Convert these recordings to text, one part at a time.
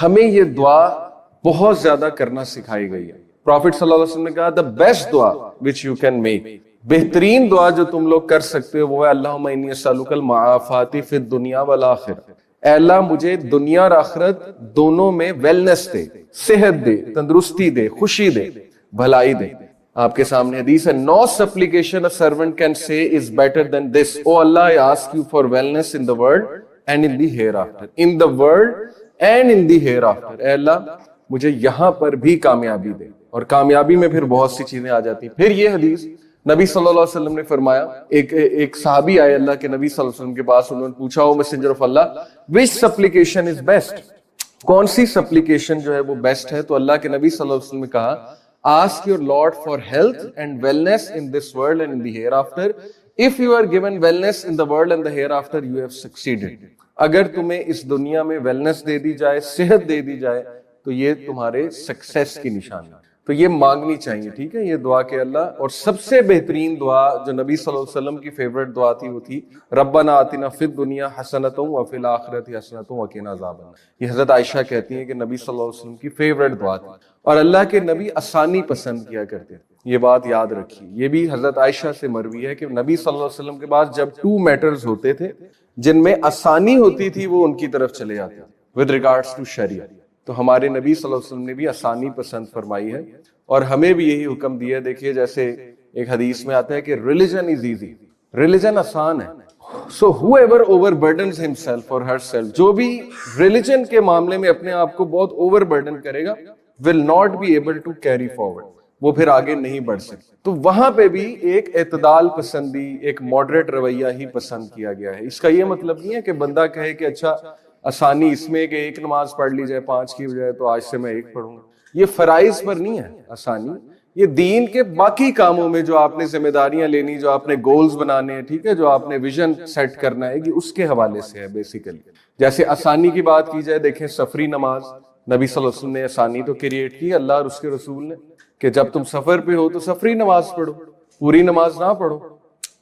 ہمیں یہ دعا بہت زیادہ کرنا سکھائی گئی ہے. پروفٹ صلی اللہ علیہ وسلم نے کہا the best دعا which you can make, بہترین دعا جو تم لوگ کر سکتے ہو وہ ہے اللہم انی اسألک المعافات فی الدنیا والآخرہ. اے اللہ مجھے دنیا اور آخرت دونوں میں ویلنس دے, صحت دے, تندرستی دے, خوشی دے, بھلائی دے. آپ کے سامنے حدیث ہے, no supplication a servant can say is better than this. Oh Allah, I ask you for wellness in the world and in the hereafter. In the world and in the hereafter. اے اللہ مجھے یہاں پر بھی کامیابی دے. اور کامیابی میں پھر بہت سی چیزیں آ جاتی ہیں. پھر یہ حدیث نبی صلی اللہ علیہ وسلم نے فرمایا, ایک صحابی آئے اللہ کے نبی صلی اللہ علیہ وسلم کے پاس, انہوں نے پوچھا O messenger of Allah which supplication is best, کون سی سپلیکیشن جو ہے وہ بیسٹ ہے؟ تو اللہ کے نبی صلی اللہ علیہ وسلم نے کہا ask your Lord for health and wellness in this world and in the hereafter. If you are given wellness in the world and the hereafter, you have succeeded. اگر تمہیں اس دنیا میں ویلنس دے دی جائے, صحت دے دی جائے, تو یہ تمہارے سکسیس کی نشانی ہے. تو یہ مانگنی چاہیے, ٹھیک ہے, یہ دعا کے اللہ. اور سب سے بہترین دعا جو نبی صلی اللہ علیہ وسلم کی فیورٹ دعا تھی وہ تھی ربنا آتنا فی الدنیا حسنۃ وفی الآخرۃ حسنۃ وقنا عذاب النار. یہ حضرت عائشہ کہتی ہیں کہ نبی صلی اللہ علیہ وسلم کی فیورٹ دعا تھی, اور اللہ کے نبی آسانی پسند کیا کرتے تھے. یہ بات یاد رکھیے. یہ بھی حضرت عائشہ سے مروی ہے کہ نبی صلی اللہ علیہ وسلم کے پاس جب 2 میٹرز ہوتے تھے جن میں آسانی ہوتی تھی, وہ ان کی طرف چلے جاتے تھے ود ریگارڈس ٹو شریعہ. تو ہمارے نبی صلی اللہ علیہ وسلم نے بھی آسانی پسند فرمائی ہے, اور ہمیں بھی یہی حکم دیا ہے. دیکھیے جیسے ایک حدیث میں آتا ہے کہ ریلیجن از ایزی, ریلیجن آسان ہے. So whoever overburdens himself or herself, جو بھی ریلیجن کے معاملے میں اپنے آپ کو بہت اوور برڈن کرے گا, will not be able to carry forward, وہ پھر آگے نہیں بڑھ سکتے. تو وہاں پہ بھی ایک اعتدال پسندی, ایک ماڈریٹ رویہ ہی پسند کیا گیا ہے. اس کا یہ مطلب نہیں ہے کہ بندہ کہے کہ اچھا آسانی اس میں کہ ایک نماز پڑھ لی جائے 5 کی بجائے, تو آج سے میں 1 پڑھوں گا. یہ فرائض پر نہیں ہے آسانی, یہ دین کے باقی کاموں میں جو آپ نے ذمہ داریاں لینی, جو آپ نے گولز بنانے ہیں, ٹھیک ہے, جو آپ نے ویژن سیٹ کرنا ہے, اس کے حوالے سے ہے بیسیکلی. جیسے آسانی کی بات کی جائے, دیکھیں سفری نماز, نبی صلی اللہ علیہ وسلم نے آسانی تو کریٹ کی, اللہ اور اس کے رسول نے, کہ جب تم سفر پہ ہو تو سفری نماز پڑھو, پوری نماز نہ پڑھو.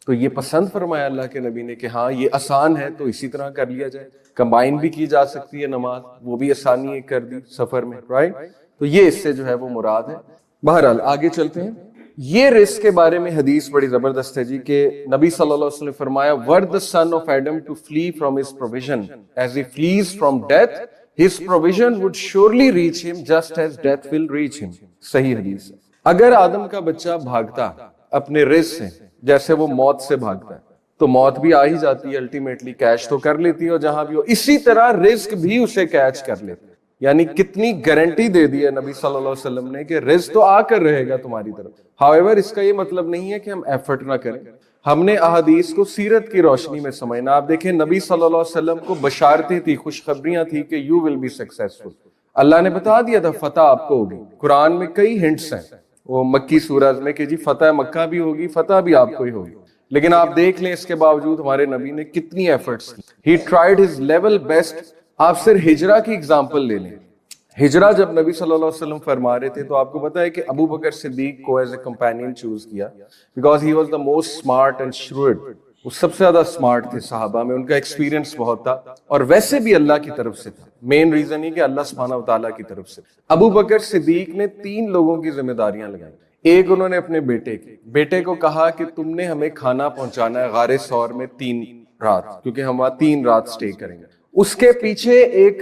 تو یہ پسند فرمایا اللہ کے نبی نے کہ ہاں یہ آسان ہے تو اسی طرح کر لیا جائے. کمبائن بھی کی جا سکتی ہے نماز, وہ بھی آسانی کر دی سفر میں, رائٹ. تو یہ اس سے جو ہے وہ مراد ہے. بہرحال آگے چلتے ہیں. یہ رزق کے بارے میں حدیث بڑی زبردست ہے جی, کہ نبی صلی اللہ علیہ وسلم نے فرمایا were the son of Adam to flee from his provision as he flees from death, his provision would surely reach him just as death will reach him. صحیح حدیث ہے. اگر آدم کا بچہ بھاگتا اپنے رزق سے جیسے وہ موت سے بھاگتا ہے, تو موت بھی آ ہی جاتی ہے, الٹیمیٹلی کیچ تو کر لیتی ہے, اور جہاں بھی ہو اسی طرح رزق بھی اسے کیچ کر لیتا ہے. یعنی کتنی گارنٹی دے دی ہے نبی صلی اللہ علیہ وسلم نے کہ رزق تو آ کر رہے گا تمہاری طرف. ہاؤیور اس کا یہ مطلب نہیں ہے کہ ہم ایفرٹ نہ کریں, ہم نے احادیث کو سیرت کی روشنی میں سمجھنا. آپ دیکھیں نبی صلی اللہ علیہ وسلم کو بشارتیں تھی, خوشخبریاں تھی کہ یو ول بی سکسیسفل. اللہ نے بتا دیا تھا فتح آپ کو ہوگی. قرآن میں کئی ہنٹس ہیں وہ مکی سورج میں کہ جی فتح مکہ بھی ہوگی, فتح بھی آپ کو ہی ہوگی. لیکن آپ دیکھ لیں اس کے باوجود ہمارے نبی نے کتنی ایفرٹس کی. ہی ٹرائیڈ ہز لیول بیسٹ. آپ صرف ہجرہ کی اگزامپل لے لیں. ہجرہ جب نبی صلی اللہ علیہ وسلم فرما رہے تھے تو آپ کو پتا ہے کہ ابو بکر صدیق کو ایز اے کمپینین چوز کیا, because he was the most smart and shrewd. وہ سب سے زیادہ اسمارٹ تھے صحابہ میں, ان کا ایکسپیرینس بہت تھا, اور ویسے بھی اللہ کی طرف سے تھا. مین ریزن ہی کہ اللہ سبحانہ وتعالیٰ کی طرف سے. ابو بکر صدیق نے 3 لوگوں کی ذمہ داریاں لگائیں. ایک انہوں نے اپنے بیٹے کو کہا کہ تم نے ہمیں کھانا پہنچانا ہے غار ثور میں 3 رات, کیونکہ ہم وہاں 3 رات سٹے کریں گے. اس کے پیچھے ایک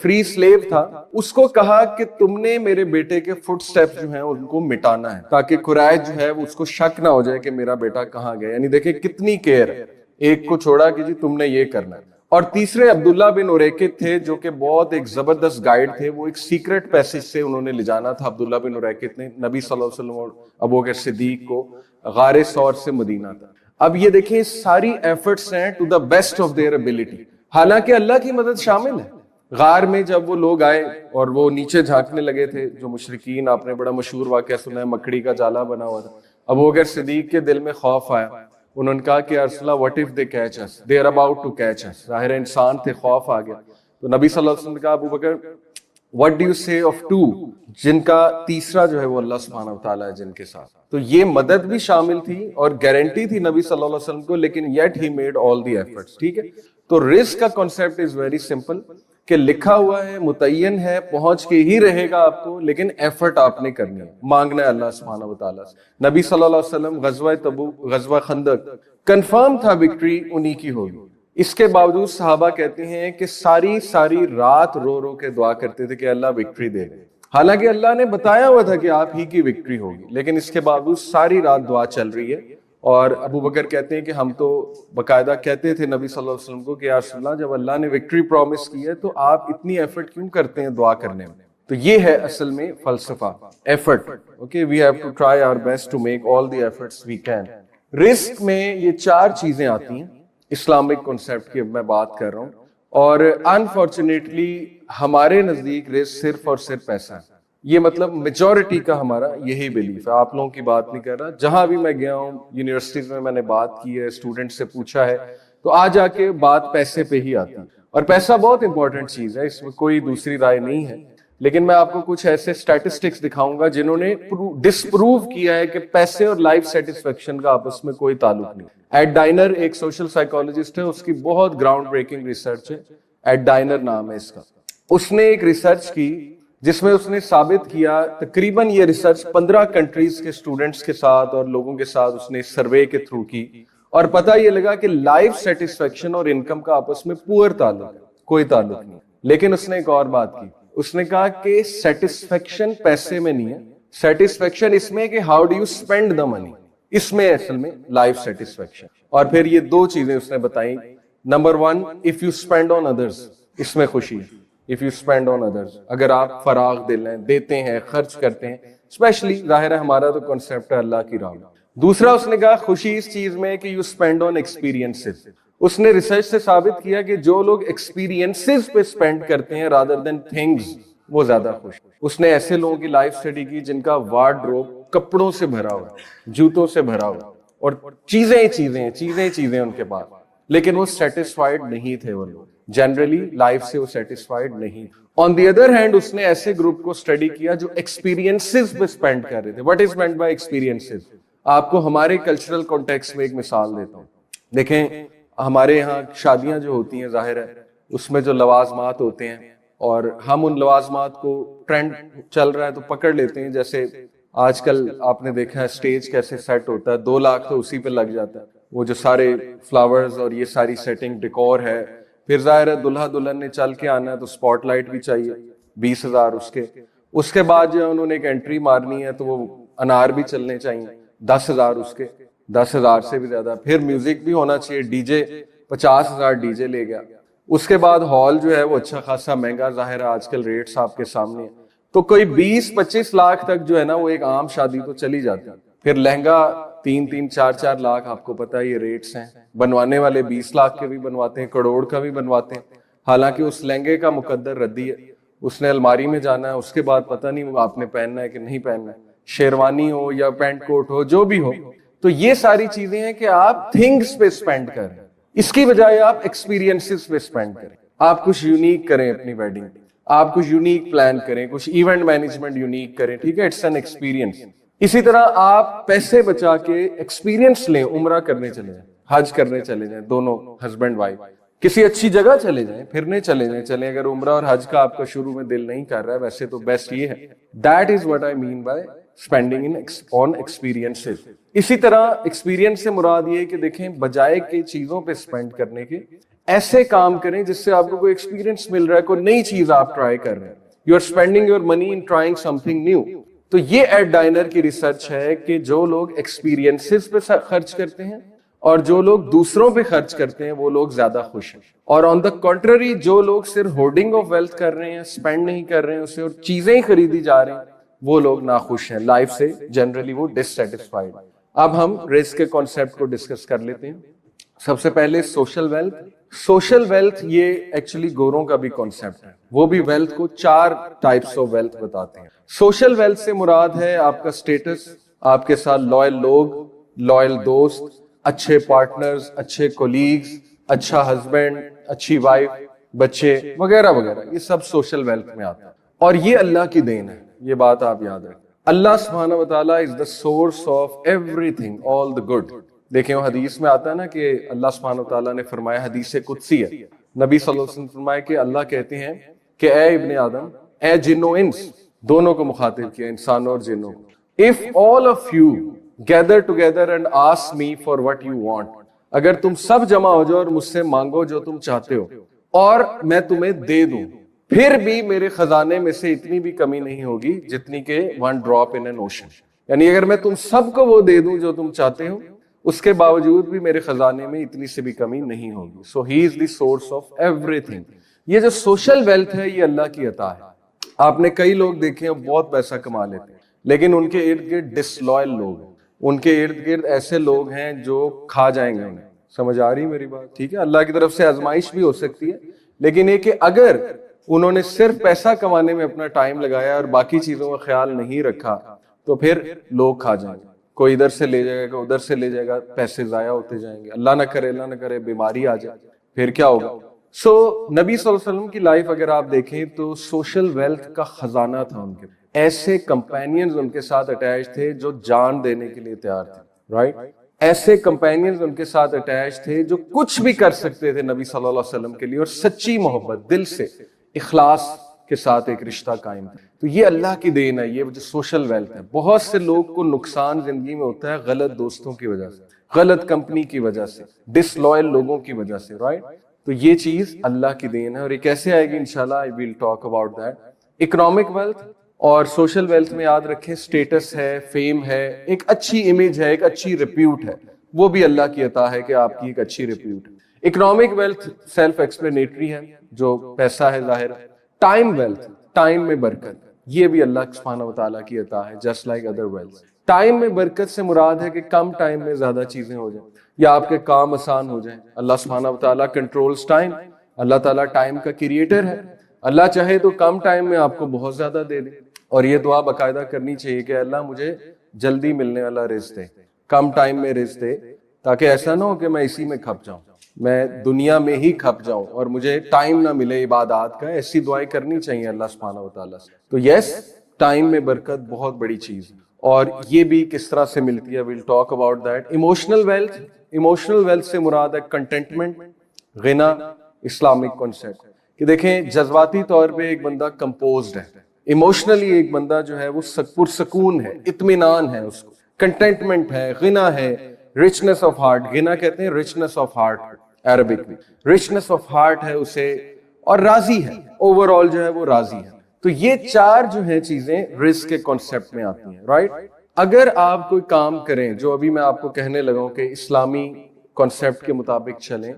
فری سلیو تھا, اس کو کہا کہ تم نے میرے بیٹے کے فٹ سٹیپس جو ہیں ان کو مٹانا ہے, تاکہ قریش جو ہے وہ اس کو شک نہ ہو جائے کہ میرا بیٹا کہاں گیا. یعنی دیکھیں کتنی کیئر ہے. ایک کو چھوڑا کہ جی تم نے یہ کرنا ہے. اور تیسرے عبداللہ بن اریکت تھے جو کہ بہت ایک زبردست گائیڈ تھے. وہ ایک سیکرٹ پیسج سے انہوں نے لے جانا تھا عبداللہ بن اریکت نے نبی صلی اللہ علیہ وسلم اور ابو بکر صدیق کو غار ثور سے مدینہ تک. اب یہ دیکھیں ساری ایفرٹس ہیں to the best of their ability. حالانکہ اللہ کی مدد شامل ہے. غار میں جب وہ لوگ آئے اور وہ نیچے جھانکنے لگے تھے جو مشرکین, آپ نے بڑا مشہور واقعہ سنا ہے, مکڑی کا جالا بنا ہوا تھا. ابو بکر صدیق کے دل میں خوف آیا. انہوں نے کہا کہ یا رسول اللہ what if they catch us, they are about to catch us. ظاہر انسان تھے, خوف آ گیا. تو نبی صلی اللہ علیہ وسلم نے کہا ابو بکر what do you say of 2, جن کا تیسرا جو ہے وہ اللہ سبحانہ وتعالیٰ ہے جن کے ساتھ. تو یہ مدد بھی شامل تھی اور گارنٹی تھی نبی صلی اللہ علیہ وسلم کو, لیکن yet he made all the efforts. ٹھیک ہے. تو رزق کا کنسیپٹ از ویری سمپل کہ لکھا ہوا ہے، متعین ہے، پہنچ کے ہی رہے گا آپ کو، لیکن ایفرٹ آپ نے کرنی ہے، مانگنا ہے اللہ سبحانہ و تعالیٰ سے۔ نبی صلی اللہ علیہ وسلم غزوہ تبوک، غزوہ خندق، کنفرم تھا وکٹری انہی کی ہوگی، اس کے باوجود صحابہ کہتے ہیں کہ ساری رات رو رو کے دعا کرتے تھے کہ اللہ وکٹری دے دے، حالانکہ اللہ نے بتایا ہوا تھا کہ آپ ہی کی وکٹری ہوگی، لیکن اس کے باوجود ساری رات دعا چل رہی ہے۔ اور ابو بکر کہتے ہیں کہ ہم تو باقاعدہ کہتے تھے نبی صلی اللہ علیہ وسلم کو کہ یا رسول اللہ، جب اللہ نے وکٹری پرومس کی ہے تو آپ اتنی ایفرٹ کیوں کرتے ہیں دعا کرنے میں؟ تو یہ ہے اصل میں فلسفہ، effort. Okay, we have to try our best to make all the efforts we can. رزق میں یہ 4 چیزیں آتی ہیں اسلامک کنسیپٹ کی میں بات کر رہا ہوں، اور انفارچونیٹلی ہمارے نزدیک رزق صرف اور صرف پیسہ ہے۔ یہ مطلب میجورٹی کا ہمارا یہی بلیف ہے، آپ لوگوں کی بات نہیں کر رہا۔ جہاں بھی میں گیا ہوں، یونیورسٹیز میں نے بات کی ہے، اسٹوڈنٹ سے پوچھا ہے، تو آ جا کے بات پیسے پہ ہی آتی ہے، اور پیسہ بہت امپورٹنٹ چیز ہے، اس میں کوئی دوسری رائے نہیں ہے۔ لیکن میں آپ کو کچھ ایسے اسٹیٹسٹکس دکھاؤں گا جنہوں نے ڈسپروو کیا ہے کہ پیسے اور لائف سیٹسفیکشن کا آپس میں کوئی تعلق نہیں۔ ایڈ ڈائنر ایک سوشل سائیکالوجسٹ ہے، اس کی بہت گراؤنڈ بریکنگ ریسرچ ہے، ایڈ ڈائنر نام ہے اس کا۔ اس نے ایک ریسرچ کی جس میں اس نے ثابت کیا، تقریباً یہ ریسرچ 15 کنٹریز کے اسٹوڈنٹس کے ساتھ اور لوگوں کے ساتھ اس نے سروے کے تھرو کی، اور پتہ یہ لگا کہ لائف سیٹسفیکشن اور انکم کا آپس میں پور تعلق ہے، کوئی تعلق نہیں۔ لیکن اس نے ایک اور بات کی، اس نے کہا کہ سیٹسفیکشن پیسے میں نہیں ہے، سیٹسفیکشن اس میں کہ how do you spend the money, اس میں اصل میں لائف سیٹسفیکشن۔ اور پھر یہ 2 چیزیں اس نے بتائیں، number 1 if you spend on others, اس میں خوشی ہے، if you spend on others، اگر آپ فراغ دل ہیں، دیتے ہیں، خرچ کرتے ہیں، اسپیشلی ظاہر ہے ہمارا تو کنسیپٹ ہے اللہ کی راہ میں۔ دوسرا اس نے کہا خوشی اس چیز میں کہ you spend on experiences۔ اس نے ریسرچ سے ثابت کیا کہ جو لوگ ایکسپیرینسز پہ اسپینڈ کرتے ہیں rather than things، وہ زیادہ خوش۔ اس نے ایسے لوگوں کی لائف اسٹڈی کی جن کا وارڈروب کپڑوں سے بھرا ہوا، جوتوں سے بھرا ہوا، اور چیزیں ان کے پاس، لیکن وہ سیٹسفائیڈ نہیں تھے، وہ لوگ جنرلی لائف سے وہ سیٹسفائیڈ نہیں۔ آن دی ادر ہینڈ اس نے ایسے گروپ کو اسٹڈی کیا جو ایکسپیرینسز پہ اسپینڈ کر رہے تھے۔ What is meant by experiences? آپ کو ہمارے کلچرل کانٹیکسٹ میں ایک مثال دیتا ہوں۔ دیکھیں ہمارے یہاں شادیاں جو ہوتی ہیں، ظاہر ہے اس میں جو لوازمات ہوتے ہیں، اور ہم ان لوازمات کو ٹرینڈ چل رہا ہے تو پکڑ لیتے ہیں، جیسے آج کل آپ نے دیکھا ہے سٹیج کیسے سیٹ ہوتا ہے، 2 لاکھ تو اسی پہ لگ جاتا ہے، وہ جو سارے فلاورز اور یہ ساری سیٹنگ ڈیکور ہے۔ پھر ظاہر ہے دلہا دلہن نے چل کے آنا ہے تو سپاٹ لائٹ بھی چاہیے، 20,000 اس کے بعد جو انہوں نے ایک انٹری مارنی ہے تو وہ انار بھی چلنے چاہیے، 10,000 10,000 سے بھی زیادہ۔ پھر میوزک بھی ہونا چاہیے، ڈی جے 50,000 ڈی جے لے گیا۔ اس کے بعد ہال جو ہے وہ اچھا خاصا مہنگا، ظاہر ہے آج کل ریٹس آپ کے سامنے ہیں، تو کوئی 20-25 لاکھ تک جو ہے نا وہ ایک عام شادی تو چلی جاتی ہے۔ پھر لہنگا 3-3 4-4 لاکھ، آپ کو پتا ہے یہ ریٹس ہیں، بنوانے والے 20 لاکھ کے بھی بنواتے ہیں، کروڑ کا بھی بنواتے ہیں، حالانکہ اس لہنگے کا مقدر ردی ہے، اس نے الماری میں جانا ہے، اس کے بعد پتہ نہیں وہ آپ نے پہننا ہے کہ نہیں پہننا ہے، شیروانی ہو یا پینٹ کوٹ ہو، جو بھی ہو۔ تو یہ ساری چیزیں ہیں کہ آپ تھنگس پہ اسپینڈ کریں، اس کی بجائے آپ ایکسپیرینسز پہ اسپینڈ کریں۔ آپ کچھ یونیک کریں اپنی ویڈنگ، آپ کچھ یونیک پلان کریں، کچھ ایونٹ مینجمنٹ یونیک کریں، ٹھیک ہے، اٹس این ایکسپیرینس۔ اسی طرح آپ پیسے بچا کے ایکسپیرینس لیں، عمرہ کرنے چلے جائیں، حج کرنے چلے جائیں، دونوں ہسبینڈ وائف، کسی اچھی جگہ چلے جائیں، پھرنے چلے جائیں، چلیں اگر عمرہ اور حج کا آپ کا شروع میں دل نہیں کر رہا ہے، ویسے تو بیسٹ یہ ہے۔ That is what I mean by spending on experiences. اسی طرح ایکسپیرینس سے مراد یہ ہے کہ دیکھیں بجائے کہ چیزوں پہ اسپینڈ کرنے کے، ایسے کام کریں جس سے آپ کو کوئی ایکسپیرینس مل رہا ہے، کوئی نئی چیز آپ ٹرائی کر رہے ہیں، you are spending your money in trying something new. تو یہ ایڈ ڈائنر کی ریسرچ ہے کہ جو لوگ ایکسپیرینسز پہ خرچ کرتے ہیں اور جو لوگ دوسروں پہ خرچ کرتے ہیں وہ لوگ زیادہ خوش ہیں، اور آن دا کنٹرری جو لوگ صرف ہورڈنگ آف ویلتھ کر رہے ہیں، اسپینڈ نہیں کر رہے ہیں اسے اور چیزیں ہی خریدی جا رہے ہیں، وہ لوگ ناخوش ہیں، لائف سے جنرلی وہ ڈسسیٹسفائیڈ۔ اب ہم رزق کے کانسیپٹ کو ڈسکس کر لیتے ہیں۔ سب سے پہلے سوشل ویلتھ۔ سوشل ویلتھ یہ ایکچولی گوروں کا بھی کانسیپٹ ہے، وہ بھی ویلتھ کو 4 ٹائپس آف ویلتھ بتاتے ہیں۔ سوشل ویلتھ سے مراد ہے آپ کا سٹیٹس، آپ کے ساتھ لوئل لوگ، لوئل دوست، اچھے پارٹنرز، اچھے کولیگز، اچھا ہسبینڈ، اچھی وائف، بچے وغیرہ وغیرہ، یہ سب سوشل ویلتھ میں آتا ہے، اور یہ اللہ کی دین ہے، یہ بات آپ یاد رکھیں۔ اللہ سبحانہ و تعالیٰ is the source of everything, all the good. دیکھیں وہ حدیث میں آتا ہے نا کہ اللہ سبحانہ و تعالیٰ نے فرمایا، حدیث قدسی ہے نبی صلی اللہ علیہ وسلم فرمائے کہ اللہ کہتے ہیں کہ اے ابن آدم، اے جنو انس، دونوں کو مخاطب کیا، انسانوں اور جنوں کو، if all of you gather together and ask me for what you want، اگر تم سب جمع ہو جاؤ اور مجھ سے مانگو جو تم چاہتے ہو اور میں تمہیں دے دوں، پھر بھی میرے خزانے میں سے اتنی بھی کمی نہیں ہوگی جتنی کہ one drop in an ocean، یعنی اگر میں تم سب کو وہ دے دوں جو تم چاہتے ہو، اس کے باوجود بھی میرے خزانے میں اتنی سے بھی کمی نہیں ہوگی. So he is the source of everything. یہ جو سوشل ویلتھ ہے یہ اللہ کی عطا ہے. آپ نے کئی لوگ دیکھے ہیں بہت پیسہ کما لیتے ہیں لیکن ان کے ارد گرد ڈس لوئل لوگ ہیں، ان کے ارد گرد ایسے لوگ ہیں جو کھا جائیں گے انہیں. سمجھ آ رہی میری بات؟ ٹھیک ہے، اللہ کی طرف سے آزمائش بھی ہو سکتی ہے، لیکن یہ کہ اگر انہوں نے صرف پیسہ کمانے میں اپنا ٹائم لگایا اور باقی چیزوں کا خیال نہیں رکھا تو پھر لوگ کھا جائیں گے. کوئی ادھر سے لے جائے گا، کوئی ادھر سے لے جائے گا، پیسے ضائع ہوتے جائیں گے، اللہ نہ کرے بیماری آ جائے، پھر کیا ہوگا؟ سو نبی صلی اللہ علیہ وسلم کی لائف اگر آپ دیکھیں تو سوشل ویلتھ کا خزانہ تھا ان کے. ایسے کمپینینز ان کے ساتھ اٹیچ تھے جو جان دینے کے لیے تیار تھے، رائٹ؟ ایسے کمپینینز ان کے ساتھ اٹیچ تھے جو کچھ بھی کر سکتے تھے نبی صلی اللہ علیہ وسلم کے لیے، اور سچی محبت، دل سے، اخلاص کے ساتھ ایک رشتہ قائم تھا. تو یہ اللہ کی دین ہے، یہ جو سوشل ویلتھ ہے. بہت سے لوگ کو نقصان زندگی میں ہوتا ہے غلط دوستوں کی وجہ سے، غلط کمپنی کی وجہ سے، ڈس لوئل لوگوں کی وجہ سے، رائٹ؟ تو یہ چیز اللہ کی دین ہے، اور یہ کیسے آئے گی انشاءاللہ I will talk about that. Economic wealth اور سوشل ویلتھ میں یاد رکھیں سٹیٹس ہے، فیم ہے، ایک اچھی امیج ہے، ایک اچھی ریپیوٹ ہے، وہ بھی اللہ کی عطا ہے کہ آپ کی ایک اچھی ریپیوٹ ہے. اکنامک ویلتھ سیلف ایکسپلینیٹری ہے، جو پیسہ ہے ظاہر ہے. ٹائم ویلتھ، ٹائم میں برکت، یہ بھی اللہ سبحانہ و تعالیٰ کی عطا ہے، just like other wealth. Time میں برکت سے مراد ہے کہ کم ٹائم میں زیادہ چیزیں ہو جائیں یا آپ کے کام آسان ہو جائیں. اللہ سبحانہ و تعالیٰ کنٹرولز ٹائم، اللہ تعالیٰ ٹائم کا کریٹر ہے. اللہ چاہے تو کم ٹائم میں آپ کو بہت زیادہ دے دے، اور یہ دعا باقاعدہ کرنی چاہیے کہ اللہ مجھے جلدی ملنے والا رزق دے، کم ٹائم میں رزق دے، تاکہ ایسا نہ ہو کہ میں اسی میں کھپ جاؤں، میں دنیا میں ہی کھپ جاؤں اور مجھے ٹائم نہ ملے عبادات کا. ایسی دعائیں کرنی چاہیے اللہ سبحانہ و تعالیٰ سے. تو یس، ٹائم میں برکت بہت بڑی چیز ہے، اور یہ بھی کس طرح سے ملتی ہے، we'll talk about that. Emotional wealth, emotional wealth سے مراد ہے کنٹینٹمنٹ، غنا. اسلامک کانسیپٹ کہ دیکھیں جذباتی طور پہ ایک بندہ کمپوزڈ ہے، ایموشنلی ایک بندہ جو ہے وہ پرسکون ہے، اطمینان ہے، اس کو کنٹینٹمنٹ ہے، غنا ہے، richness of heart. غنا کہتے ہیں richness of heart عربک میں، richness of heart ہے اسے، اور راضی ہے، اوور آل جو ہے وہ راضی ہے. تو یہ چار جو ہیں چیزیں رزق کے کانسیپٹ میں آتی ہیں، رائٹ؟ اگر آپ کوئی کام کریں جو ابھی میں آپ کو کہنے لگا ہوں کہ اسلامی کانسیپٹ کے مطابق چلیں،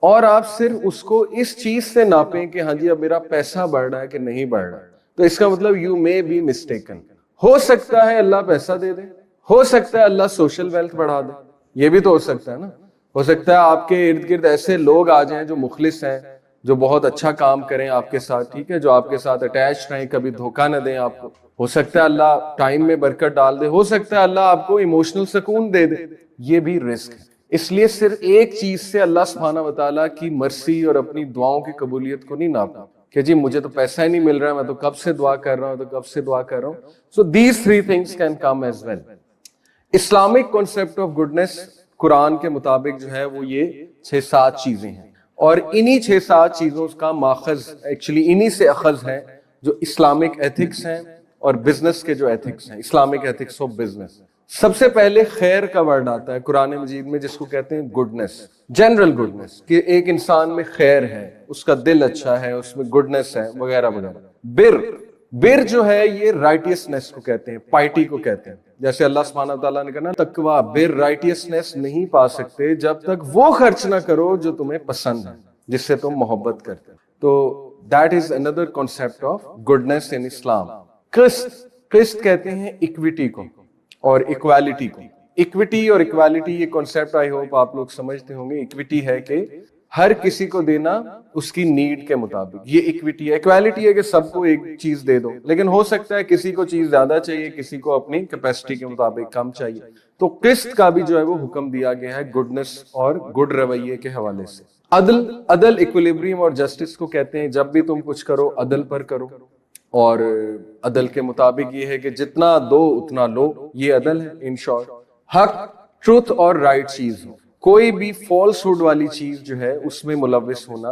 اور آپ صرف اس کو اس چیز سے ناپیں کہ ہاں جی اب میرا پیسہ بڑھ رہا ہے کہ نہیں بڑھ رہا، تو اس کا مطلب یو مے بی مسٹیکن. ہو سکتا ہے اللہ پیسہ دے دے، ہو سکتا ہے اللہ سوشل ویلتھ بڑھا دے، یہ بھی تو ہو سکتا ہے نا. ہو سکتا ہے آپ کے ارد گرد ایسے لوگ آ جائیں جو مخلص ہیں، جو بہت اچھا کام کریں آپ کے ساتھ، ٹھیک ہے، جو آپ کے ساتھ اٹیچ رہیں، کبھی دھوکہ نہ دیں آپ کو. ہو سکتا ہے اللہ ٹائم میں برکت ڈال دے، ہو سکتا ہے اللہ آپ کو ایموشنل سکون دے دے. یہ بھی رزق ہے. اس لیے صرف ایک چیز سے اللہ سبحانہ و تعالیٰ کی مرسی اور اپنی دعاؤں کی قبولیت کو نہیں ناپا کہ جی مجھے تو پیسہ ہی نہیں مل رہا، میں تو کب سے دعا کر رہا ہوں، تو کب سے دعا کر رہا ہوں. So these three things can come as well. Islamic concept of goodness Quran کے مطابق جو ہے وہ یہ 6-7 چیزیں ہیں، اور انہی 6-7 چیزوں کا ماخذ ایکچولی انہی سے اخذ ہے جو اسلامک ایتھکس ہیں اور بزنس کے جو ایتھکس ہیں، اسلامک ایتھکس آف بزنس. سب سے پہلے خیر کا ورڈ آتا ہے قرآن مجید میں، جس کو کہتے ہیں گڈنس، جنرل گڈنس، کہ ایک انسان میں خیر ہے، اس کا دل اچھا ہے، اس میں گڈنس ہے، وغیرہ وغیرہ. بر جو ہے یہ رائٹیسنس کو کہتے ہیں، پائٹی کو کہتے ہیں. جیسے اللہ سبحانہ تعالیٰ نے کہا تقویٰ، بر، رائٹیسنس نہیں پا سکتے جب تک وہ خرچ نہ کرو جو تمہیں پسند ہے، جس سے تم محبت کرتے. تو دیٹ از اندر concept of goodness in Islam. قسط کہتے ہیں اکویٹی کو اور ایکوالٹی کو. اکویٹی اور ایکوالٹی یہ کانسیپٹ آئی ہوپ آپ لوگ سمجھتے ہوں گے. اکویٹی ہے کہ ہر کسی کو دینا اس کی نیڈ کے مطابق، یہ ایکویٹی ہے. ایکوالٹی ہے کہ سب کو ایک چیز دے دو، لیکن ہو سکتا ہے کسی کو چیز زیادہ چاہیے، کسی کو اپنی کیپیسٹی کے مطابق کم چاہیے. تو قسط کا بھی جو ہے وہ حکم دیا گیا ہے گڈنس اور گڈ رویے کے حوالے سے. عدل ایکولیبریم اور جسٹس کو کہتے ہیں. جب بھی تم کچھ کرو عدل پر کرو، اور عدل کے مطابق یہ ہے کہ جتنا دو اتنا لو، یہ عدل ہے. ان شارٹ حق، ٹروتھ اور رائٹ چیز ہو. کوئی بھی فالس ہوڈ والی چیز جو ہے اس میں ملوث ہونا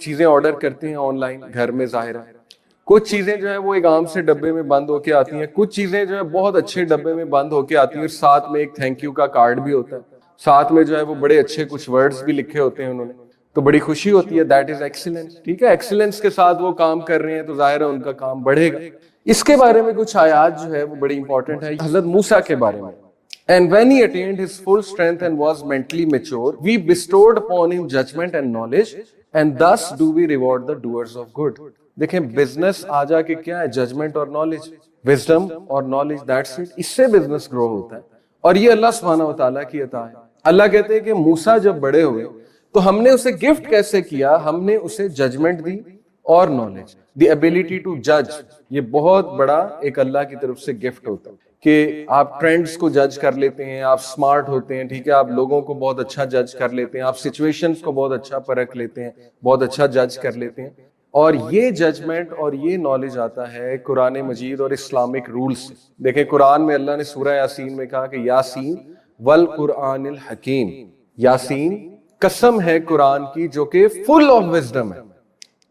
چیزیں آرڈر کرتے ہیں آن لائن گھر میں، ظاہر ہے کچھ چیزیں جو ہے وہ ایک عام سے ڈبے میں بند ہو کے آتی ہیں، کچھ چیزیں جو ہے بہت اچھے ڈبے میں بند ہو کے آتی ہیں، اور ساتھ میں ایک تھینک یو کا کارڈ بھی ہوتا ہے، ساتھ میں جو ہے وہ بڑے اچھے کچھ ورڈز بھی لکھے ہوتے ہیں انہوں نے، تو بڑی خوشی ہوتی ہے. That is excellence. ٹھیک ہے، ایکسیلنس کے ساتھ وہ کام کر رہے ہیں تو ظاہر ہے ان کا کام بڑھے گا. اس کے بارے میں کچھ آیات جو ہے وہ بڑی امپورٹنٹ ہے حضرت موسیٰ کے بارے میں. And when he attained his full strength and was mentally mature, we bestowed upon him judgment and knowledge, and thus do we reward the doers of good. دیکھیں بزنس آ جا کے کیا ہے؟ ججمنٹ اور نالج، وزڈم اور knowledge, that's it. اس سے business grow ہوتا ہے، اور یہ اللہ سبحانہ و تعالیٰ کی عطا ہے. اللہ کہتے ہیں کہ موسیٰ جب بڑے ہوئے تو ہم نے اسے گفٹ کیسے کیا؟ ہم نے اسے ججمنٹ دی اور نالج، دی ایبلٹی ٹو جج. یہ بہت بڑا ایک اللہ کی طرف سے گفٹ ہوتا ہے کہ آپ ٹرینڈز کو جج کر لیتے ہیں، آپ سمارٹ ہوتے ہیں، ٹھیک ہے، آپ لوگوں کو بہت اچھا جج کر لیتے ہیں، آپ سچویشنز کو بہت اچھا پرکھ لیتے ہیں، بہت اچھا جج کر لیتے ہیں. اور یہ ججمنٹ اور یہ نالج آتا ہے قرآن مجید اور اسلامک رولز سے. دیکھیں قرآن میں اللہ نے سورہ یاسین میں کہا کہ یاسین والقرآن الحکیم، یاسین قسم ہے قرآن کی جو کہ فل آف وزڈم ہے،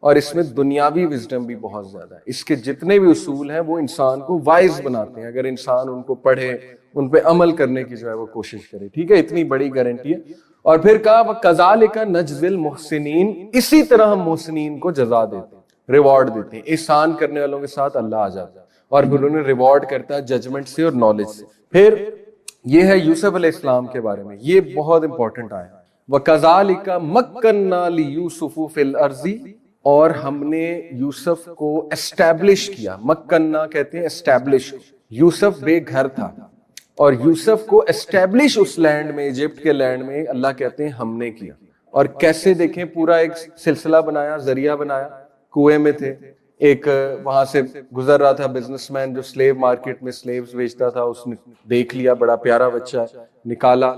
اور اس میں دنیاوی وزڈم بھی بہت زیادہ ہے. اس کے جتنے بھی اصول ہیں وہ انسان کو وائز بناتے ہیں اگر انسان ان کو پڑھے، ان پہ عمل کرنے کی جو ہے وہ کوشش کرے. ٹھیک ہے، اتنی بڑی گارنٹی ہے. اور پھر کہا وَكَذَلِكَ نَجْزِي الْمُحْسِنِينَ، اسی طرح ہم محسنین کو جزا دیتے ہیں، ریوارڈ دیتے ہیں. احسان کرنے والوں کے ساتھ اللہ آ جاتا ہے اور پھر انہیں ریوارڈ کرتا ہے ججمنٹ سے اور نالج سے. پھر یہ ہے یوسف علیہ السلام کے بارے میں، یہ بہت امپورٹنٹ آیا. وَكَذَلِكَ مَكَّنَّا لِيُوسُفَ فِي الْأَرْضِ، اور ہم نے یوسف کو اسٹیبلش کیا. مکنہ کہتے ہیں اسٹیبلش. یوسف بے گھر تھا اور یوسف کو اسٹیبلش اس لینڈ میں، ایجپٹ کے لینڈ میں اللہ کہتے ہیں ہم نے کیا. اور کیسے؟ دیکھیں پورا ایک سلسلہ بنایا، ذریعہ بنایا. کنویں میں تھے، ایک وہاں سے گزر رہا تھا بزنس مین جو سلیو مارکیٹ میں سلیوز بیچتا تھا، اس نے دیکھ لیا بڑا پیارا بچہ ہے، نکالا.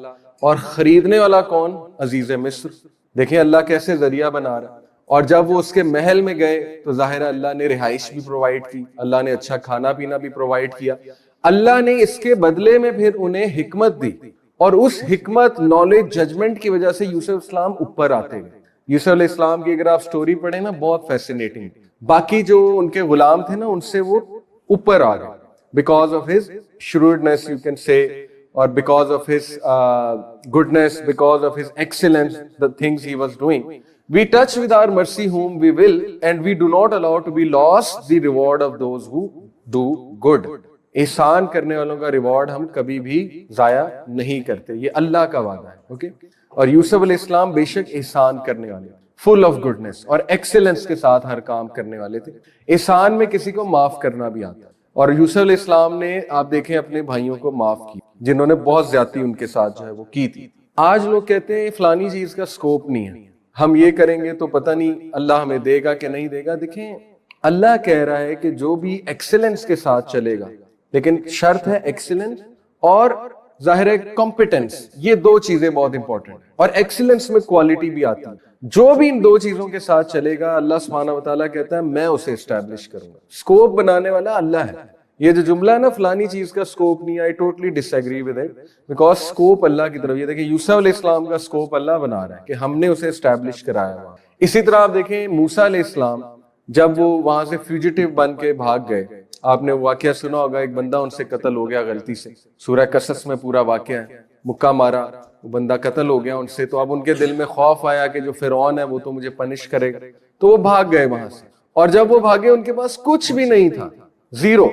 اور خریدنے والا کون؟ عزیز مصر. دیکھیں اللہ کیسے ذریعہ بنا رہا. اور جب وہ اس کے محل میں گئے تو ظاہر اللہ نے رہائش بھی پرووائڈ کی، اللہ نے اچھا کھانا پینا بھی پرووائڈ کیا. اللہ نے اس کے بدلے میں پھر انہیں حکمت دی، اور اس حکمت، نالج، ججمنٹ کی وجہ سے یوسف اسلام اوپر آتے گئے. یوسف علیہ السلام کی اگر آپ سٹوری پڑھیں نا، بہت فیسینیٹنگ. باقی جو ان کے غلام تھے نا ان سے وہ اوپر آ گئے because of his shrewdness, you can say, or because of his goodness, because of his excellence, the things he was doing. We touch with our mercy whom we will, and we do not allow to be lost the reward of those who do good. احسان کرنے والوں کا reward ہم کبھی بھی ضائع نہیں کرتے، یہ اللہ کا وعدہ ہے. اوکے. اور یوسف علیہ السلام بے شک احسان کرنے والے، فل آف گڈنس اور ایکسیلنس کے ساتھ ہر کام کرنے والے تھے. احسان میں کسی کو معاف کرنا بھی آتا. اور یوسف علیہ السلام نے آپ دیکھیں اپنے بھائیوں کو معاف کی جنہوں نے بہت زیادتی ان کے ساتھ جو ہے وہ کی تھی. آج لوگ کہتے ہیں فلانی چیز کا سکوپ نہیں ہے، ہم یہ کریں گے تو پتہ نہیں اللہ ہمیں دے گا کہ نہیں دے گا. دیکھیں اللہ کہہ رہا ہے کہ جو بھی ایکسیلنس کے ساتھ چلے گا، لیکن شرط ہے ایکسیلنس اور ظاہر ہے کمپیٹنس. یہ دو چیزیں بہت امپورٹنٹ ہیں، اور ایکسیلنس میں کوالٹی بھی آتی ہے. جو بھی ان دو چیزوں کے ساتھ چلے گا اللہ سبحانہ و تعالیٰ کہتا ہے میں اسے اسٹیبلش کروں گا. سکوپ بنانے والا اللہ ہے. یہ جو جملہ ہے نا فلانی چیز کا سکوپ نہیں، I totally disagree with it, because scope Allah کی طرف. یہ دیکھیں یوسف علیہ السلام کا سکوپ اللہ بنا رہا ہے کہ ہم نے اسے اسٹیبلش کرایا ہوا. اسی طرح آپ دیکھیں موسیٰ علیہ السلام جب وہ وہاں سے فیوجیٹیو بن کے بھاگ گئے، آپ نے واقعہ سنا ہوگا، ایک بندہ ان سے قتل ہو گیا غلطی سے. سورہ قصص میں پورا واقعہ ہے، مکہ مارا، وہ بندہ قتل ہو گیا ان سے. تو اب ان کے دل میں خوف آیا کہ جو فرعون ہے وہ تو مجھے پنش کرے گا، تو وہ بھاگ گئے وہاں سے. اور جب وہ بھاگے ان کے پاس کچھ بھی نہیں تھا، زیرو.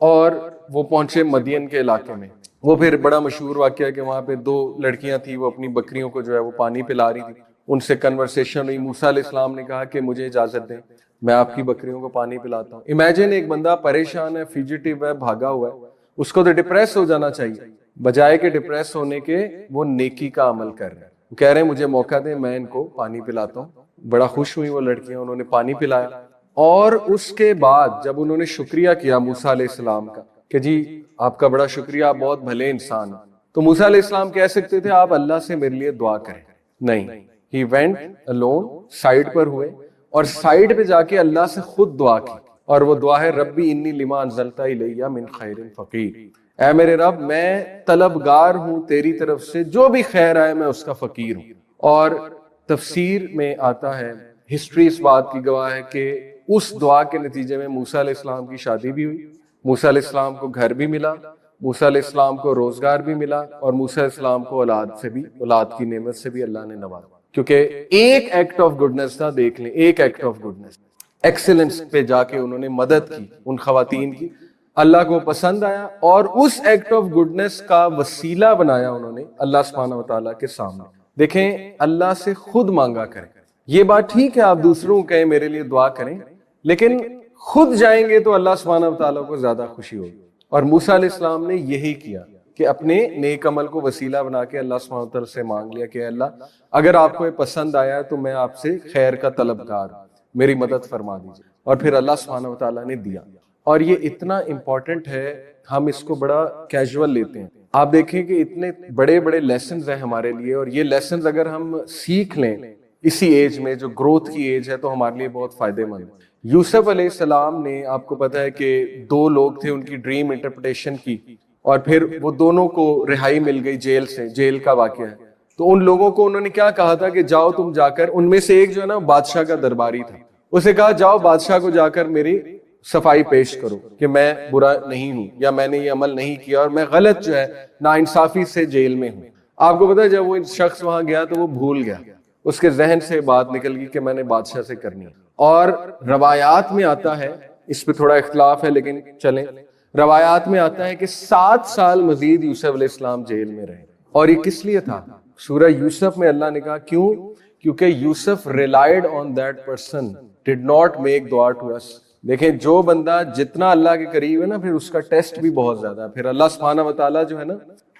اور وہ پہنچے مدین کے علاقے میں. وہ پھر بڑا مشہور واقعہ ہے کہ وہاں پہ دو لڑکیاں تھیں، وہ اپنی بکریوں کو جو ہے وہ پانی پلا رہی تھی. ان سے کنورسیشن ہوئی. موسیٰ علیہ السلام نے کہا کہ مجھے اجازت دیں، میں آپ کی بکریوں کو پانی پلاتا ہوں. امیجن ایک بندہ پریشان ہے، فیوجیٹیو ہے، بھاگا ہوا ہے، اس کو تو ڈپریس ہو جانا چاہیے. بجائے کہ ڈپریس ہونے کے وہ نیکی کا عمل کر رہے ہیں. وہ کہہ رہے ہیں مجھے موقع دیں، میں ان کو پانی پلاتا ہوں. بڑا خوش ہوئی وہ لڑکیاں، انہوں نے پانی پلایا. اور اس کے بعد جب انہوں نے شکریہ کیا موسیٰ علیہ السلام کا کہ جی آپ کا بڑا شکریہ، آپ بہت بھلے انسان ہیں، تو موسیٰ علیہ السلام کہہ سکتے تھے آپ اللہ سے میرے لیے دعا کریں. نہیں، ہی وینٹ الون، سائیڈ پر ہوئے اور سائیڈ پہ جا کے اللہ سے خود دعا کی. اور وہ دعا ہے ربی انی لما انزلت الی من خیر فقیر. اے میرے رب میں طلبگار ہوں تیری طرف سے، جو بھی خیر آئے میں اس کا فقیر ہوں. اور تفسیر میں آتا ہے، ہسٹری اس بات کی گواہ ہے کہ اس دعا کے نتیجے میں موسیٰ علیہ السلام کی شادی بھی ہوئی، موسیٰ علیہ السلام کو گھر بھی ملا، موسیٰ علیہ السلام کو روزگار بھی ملا، اور موسیٰ علیہ السلام کو اولاد کی نعمت سے بھی اللہ نے نوازا، کیونکہ ایک ایکٹ آف گڈنس تھا. دیکھ لیں، ایک ایکٹ آف گڈنس، ایکسلنس پہ جا کے انہوں نے مدد کی ان خواتین کی، اللہ کو پسند آیا، اور اس ایکٹ آف گڈنس کا وسیلہ بنایا انہوں نے اللہ سبحانہ و تعالیٰ کے سامنے. دیکھیں، اللہ سے خود مانگا کریں. یہ بات ٹھیک ہے آپ دوسروں کو کہیں میرے لیے دعا کریں، لیکن خود جائیں گے تو اللہ سبحانہ و تعالیٰ کو زیادہ خوشی ہوگی. اور موسیٰ علیہ السلام نے یہی کیا کہ اپنے نیک عمل کو وسیلہ بنا کے اللہ سبحانہ و تعالیٰ سے مانگ لیا کہ اللہ اگر آپ کو یہ پسند آیا تو میں آپ سے خیر کا طلبگار ہوں، میری مدد فرما دیجیے. اور پھر اللہ سبحانہ و تعالیٰ نے دیا. اور یہ اتنا امپورٹنٹ ہے، ہم اس کو بڑا کیجول لیتے ہیں. آپ دیکھیں کہ اتنے بڑے بڑے لیسنز ہیں ہمارے لیے، اور یہ لیسنز اگر ہم سیکھ لیں اسی ایج میں جو گروتھ کی ایج ہے تو ہمارے لیے بہت فائدے مند ہے. یوسف علیہ السلام نے، آپ کو پتا ہے کہ 2 لوگ تھے، ان کی ڈریم انٹرپریٹیشن کی، اور پھر وہ دونوں کو رہائی مل گئی جیل سے. جیل کا واقعہ ہے. تو ان لوگوں کو انہوں نے کیا کہا تھا کہ جاؤ تم جا کر، ان میں سے ایک جو ہے نا بادشاہ کا درباری تھا، اسے کہا جاؤ بادشاہ کو جا کر میری صفائی پیش کرو کہ میں برا نہیں ہوں، یا میں نے یہ عمل نہیں کیا، اور میں غلط جو ہے ناانصافی سے جیل میں ہوں. آپ کو پتا ہے جب وہ شخص وہاں گیا تو وہ بھول گیا، اس کے ذہن سے بات نکل گئی کہ میں نے بادشاہ سے کرنی ہے. اور روایات میں آتا ہے، اس پہ تھوڑا اختلاف ہے لیکن چلیں، روایات میں آتا ہے کہ 7 سال مزید یوسف علیہ السلام جیل میں رہے. اور یہ کس لیے تھا؟ سورہ یوسف میں اللہ نے کہا کیوں؟ کیونکہ یوسف relied on that person, did not make dua to us. دیکھیں، جو بندہ جتنا اللہ کے قریب ہے نا، پھر اس کا ٹیسٹ بھی بہت زیادہ ہے. پھر اللہ سبحانہ و تعالیٰ جو ہے نا،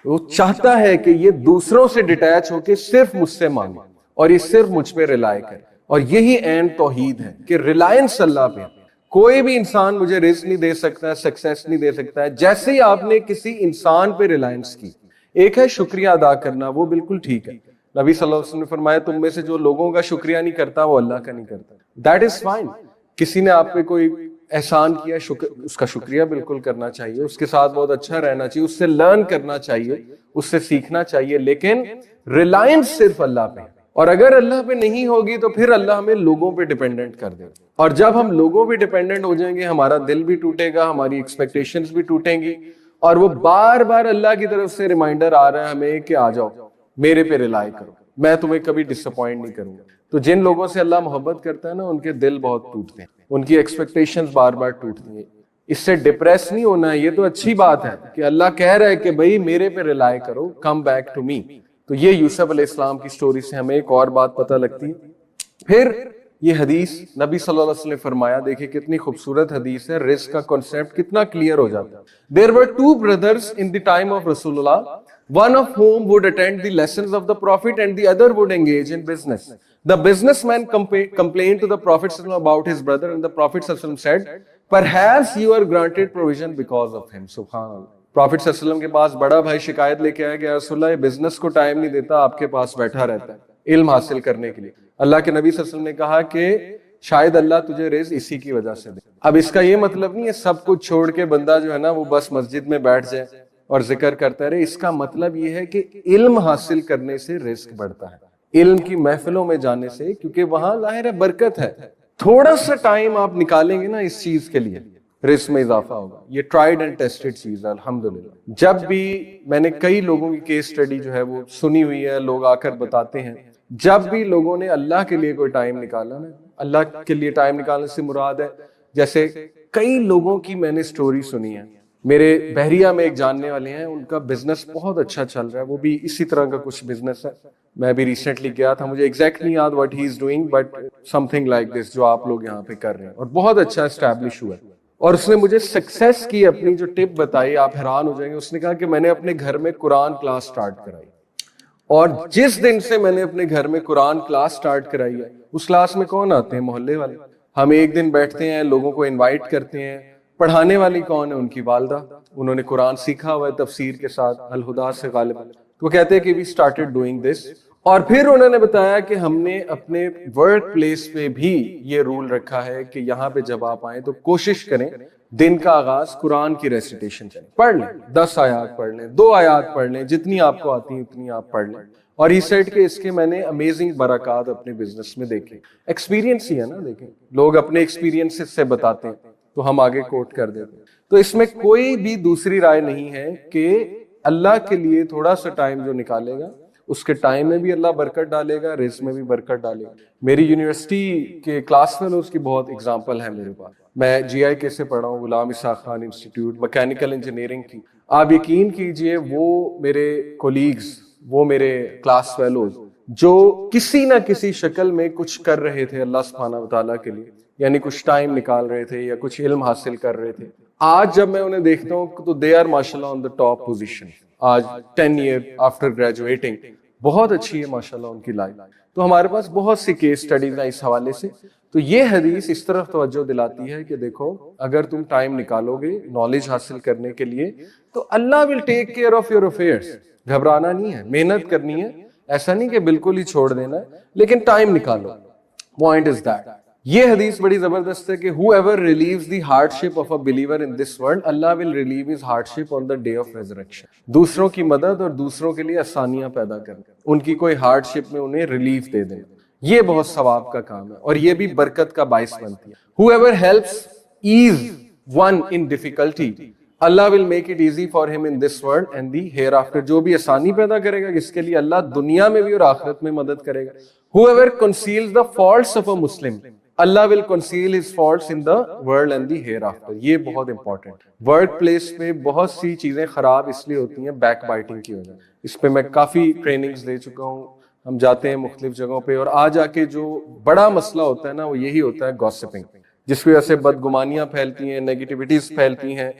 وہ چاہتا ہے کہ یہ دوسروں سے ڈیٹیچ ہو کے صرف مجھ سے مانگے، اور یہ صرف مجھ پہ ریلائی کرے. اور یہی عین توحید ہے کہ ریلائنس اللہ پہ. کوئی بھی انسان مجھے رزق نہیں دے سکتا ہے، سکسیس نہیں دے سکتا ہے. جیسے ہی آپ نے کسی انسان پہ ریلائنس کی، ایک ہے شکریہ ادا کرنا، وہ بالکل ٹھیک ہے. نبی صلی اللہ علیہ وسلم نے فرمایا تم میں سے جو لوگوں کا شکریہ نہیں کرتا وہ اللہ کا نہیں کرتا. That is fine. کسی نے آپ پہ کوئی احسان کیا، اس کا شکریہ بالکل کرنا چاہیے، اس کے ساتھ بہت اچھا رہنا چاہیے، اس سے لرن کرنا چاہیے، اس سے سیکھنا چاہیے، لیکن ریلائنس صرف اللہ پہ. اور اگر اللہ پہ نہیں ہوگی تو پھر اللہ ہمیں لوگوں پہ ڈیپینڈنٹ کر دے. اور جب ہم لوگوں پہ ڈیپینڈنٹ ہو جائیں گے، ہمارا دل بھی ٹوٹے گا، ہماری ایکسپیکٹیشنز بھی ٹوٹیں گی، اور وہ بار بار اللہ کی طرف سے ریمائنڈر آ رہا ہے ہمیں کہ آ جاؤ میرے پہ ریلائی کرو، میں تمہیں کبھی ڈس اپوائنٹ نہیں کروں گا. تو جن لوگوں سے اللہ محبت کرتا ہے نا، ان کے دل بہت ٹوٹتے ہیں، ان کی ایکسپیکٹیشنز بار بار ٹوٹتی ہیں. اس سے ڈپریس نہیں ہونا ہے، یہ تو اچھی بات ہے کہ اللہ کہہ رہا ہے کہ بھئی میرے پہ ریلائی کرو، کم بیک ٹو می. تو یہ یوسف علیہ السلام کی سٹوری سے ہمیں ایک اور بات پتہ لگتی ہے. پھر یہ حدیث نبی صلی اللہ علیہ وسلم نے فرمایا، دیکھیں کتنی خوبصورت حدیث ہے، رزق کا کنسیپٹ کتنا کلیئر ہو جاتا ہے. There were 2 brothers in the time of Rasulullah, one of whom would attend the lessons of the Prophet and the other would engage in business. The businessman complained to the Prophet ﷺ about his brother, and the Prophet ﷺ said, perhaps you are granted provision because of him. Subhanallah. Prophet ﷺ کے پاس بڑا بھائی شکایت لے کے آیا کہ یا رسول اللہ، یہ بزنس کو ٹائم نہیں دیتا، آپ کے پاس بیٹھا رہتا ہے علم حاصل کرنے کے لیے. اللہ کے نبی صلی اللہ علیہ وسلم نے کہا کہ شاید اللہ تجھے رزق اسی کی وجہ سے دے. اب اس کا یہ مطلب نہیں ہے سب کچھ چھوڑ کے بندہ جو ہے نا وہ بس مسجد میں بیٹھ جائے اور ذکر کرتا رہے. اس کا مطلب یہ ہے کہ علم حاصل کرنے سے رزق بڑھتا ہے، علم کی محفلوں میں جانے سے، کیونکہ وہاں ظاہر ہے برکت ہے. تھوڑا سا ٹائم آپ نکالیں گے نا اس چیز کے لیے، رزق میں اضافہ ہوگا. یہ ٹرائیڈ اینڈ ٹیسٹڈ چیز ہے الحمدللہ. جب بھی میں نے کئی لوگوں کی کیس سٹڈی جو ہے وہ سنی ہوئی ہے، لوگ آ کر بتاتے ہیں، جب بھی لوگوں نے اللہ کے لیے کوئی ٹائم نکالا نا، اللہ کے لیے ٹائم نکالنے سے مراد ہے، جیسے کئی لوگوں کی میں نے سٹوری سنی ہے. میرے بحریہ میں ایک جاننے والے ہیں، ان کا بزنس بہت اچھا چل رہا ہے، وہ بھی اسی طرح کا کچھ بزنس ہے. میں بھی ریسنٹلی گیا تھا، مجھے ایگزیکٹ نہیں یاد what he is doing, but some thing like this جو آپ لوگ یہاں پہ کر رہے ہیں، اور بہت اچھا اسٹیبلش ہوا ہے. اور اس نے مجھے سکسیس کی اپنی جو ٹپ بتائی، آپ حیران ہو جائیں گے. اس نے کہا کہ میں نے اپنے گھر میں قرآن کلاس سٹارٹ کرائی، اور جس دن سے میں نے اپنے گھر میں قرآن کلاس سٹارٹ کرائی ہے، اس کلاس میں کون آتے ہیں؟ محلے والے. ہم ایک دن بیٹھتے ہیں، لوگوں کو انوائٹ کرتے ہیں. پڑھانے والی کون ہے؟ ان کی والدہ. انہوں نے قرآن سیکھا ہوا ہے تفسیر کے ساتھ الہدا سے غالباً. تو وہ کہتے ہیں کہ وی اسٹارٹڈ ڈوئنگ دس. اور پھر انہوں نے بتایا کہ ہم نے اپنے ورک پلیس پہ بھی یہ رول رکھا ہے کہ یہاں پہ جب آپ آئیں تو کوشش کریں دن کا آغاز قرآن کی ریسیٹیشن سے پڑھ لیں. 10 آیات پڑھ لیں، 2 آیات پڑھ لیں، جتنی آپ کو آتی ہیں اتنی آپ پڑھ لیں. اور ہی سیڈ کہ اس کے میں نے امیزنگ برکات اپنے بزنس میں دیکھے. ایکسپیرینس ہی ہے نا, دیکھیں لوگ اپنے ایکسپیرینس سے بتاتے ہیں تو ہم آگے کوٹ کر دیتے ہیں. تو اس میں کوئی بھی دوسری رائے نہیں ہے کہ اللہ کے لیے تھوڑا سا ٹائم جو نکالے گا اس کے ٹائم میں بھی اللہ برکت ڈالے گا, رزق میں بھی برکت ڈالے گا. میری یونیورسٹی کے کلاس فیلوز کی بہت اگزامپل ہے میرے پاس. میں جی آئی کے سے پڑھا ہوں, Ghulam Ishaq Khan institute mechanical engineering کی. آپ یقین کیجئے وہ میرے کولیگز, وہ میرے کلاس فیلوز جو کسی نہ کسی شکل میں کچھ کر رہے تھے اللہ سبحانہ وتعالیٰ کے لیے, یعنی کچھ ٹائم نکال رہے تھے یا کچھ علم حاصل کر رہے تھے, آج جب میں انہیں دیکھتا ہوں تو دے آر ماشاءاللہ آن دا ٹاپ پوزیشن. آج 10 ایئر آفٹر گریجویٹنگ بہت اچھی ہے ماشاءاللہ ان کی لائف. تو ہمارے پاس بہت سی کیس سٹڈیز ہیں اس حوالے سے. تو یہ حدیث اس طرف توجہ دلاتی ہے کہ دیکھو اگر تم ٹائم نکالو گے نالج حاصل کرنے کے لیے تو Allah will take care of your affairs. گھبرانا نہیں ہے, محنت کرنی ہے, ایسا نہیں کہ بالکل ہی چھوڑ دینا ہے, لیکن ٹائم نکالو. Point is that. یہ حدیث بڑی زبردست ہے کہ whoever relieves the hardship of a believer in this world, Allah will relieve his hardship on the day of resurrection. دوسروں کی مدد اور دوسروں کے لیے آسانیاں پیدا کرنا, ان کی کوئی ہارڈ شپ میں انہیں ریلیف دے دینا, یہ بہت ثواب کا کام ہے اور یہ بھی برکت کا باعث بنتی ہے. Whoever helps ease one in difficulty, Allah will make it easy for him in this world and the hereafter. جو بھی آسانی پیدا کرے گا اس کے لیے اللہ دنیا میں بھی اور آخرت میں مدد کرے گا. Whoever conceals the faults of a Muslim, Allah will conceal his faults in the world and the hereafter. یہ بہت امپورٹنٹ. ورک پلیس پہ بہت سی چیزیں خراب اس لیے ہوتی ہیں بیک بائٹنگ کی وجہ. اس پہ میں کافی ٹریننگز دے چکا ہوں, ہم جاتے ہیں مختلف جگہوں پہ, اور آ جا کے جو بڑا مسئلہ ہوتا ہے نا وہ یہی ہوتا ہے گوسپنگ, جس کی وجہ سے بدگمانیاں پھیلتی ہیں, نیگیٹیوٹیز پھیلتی ہیں.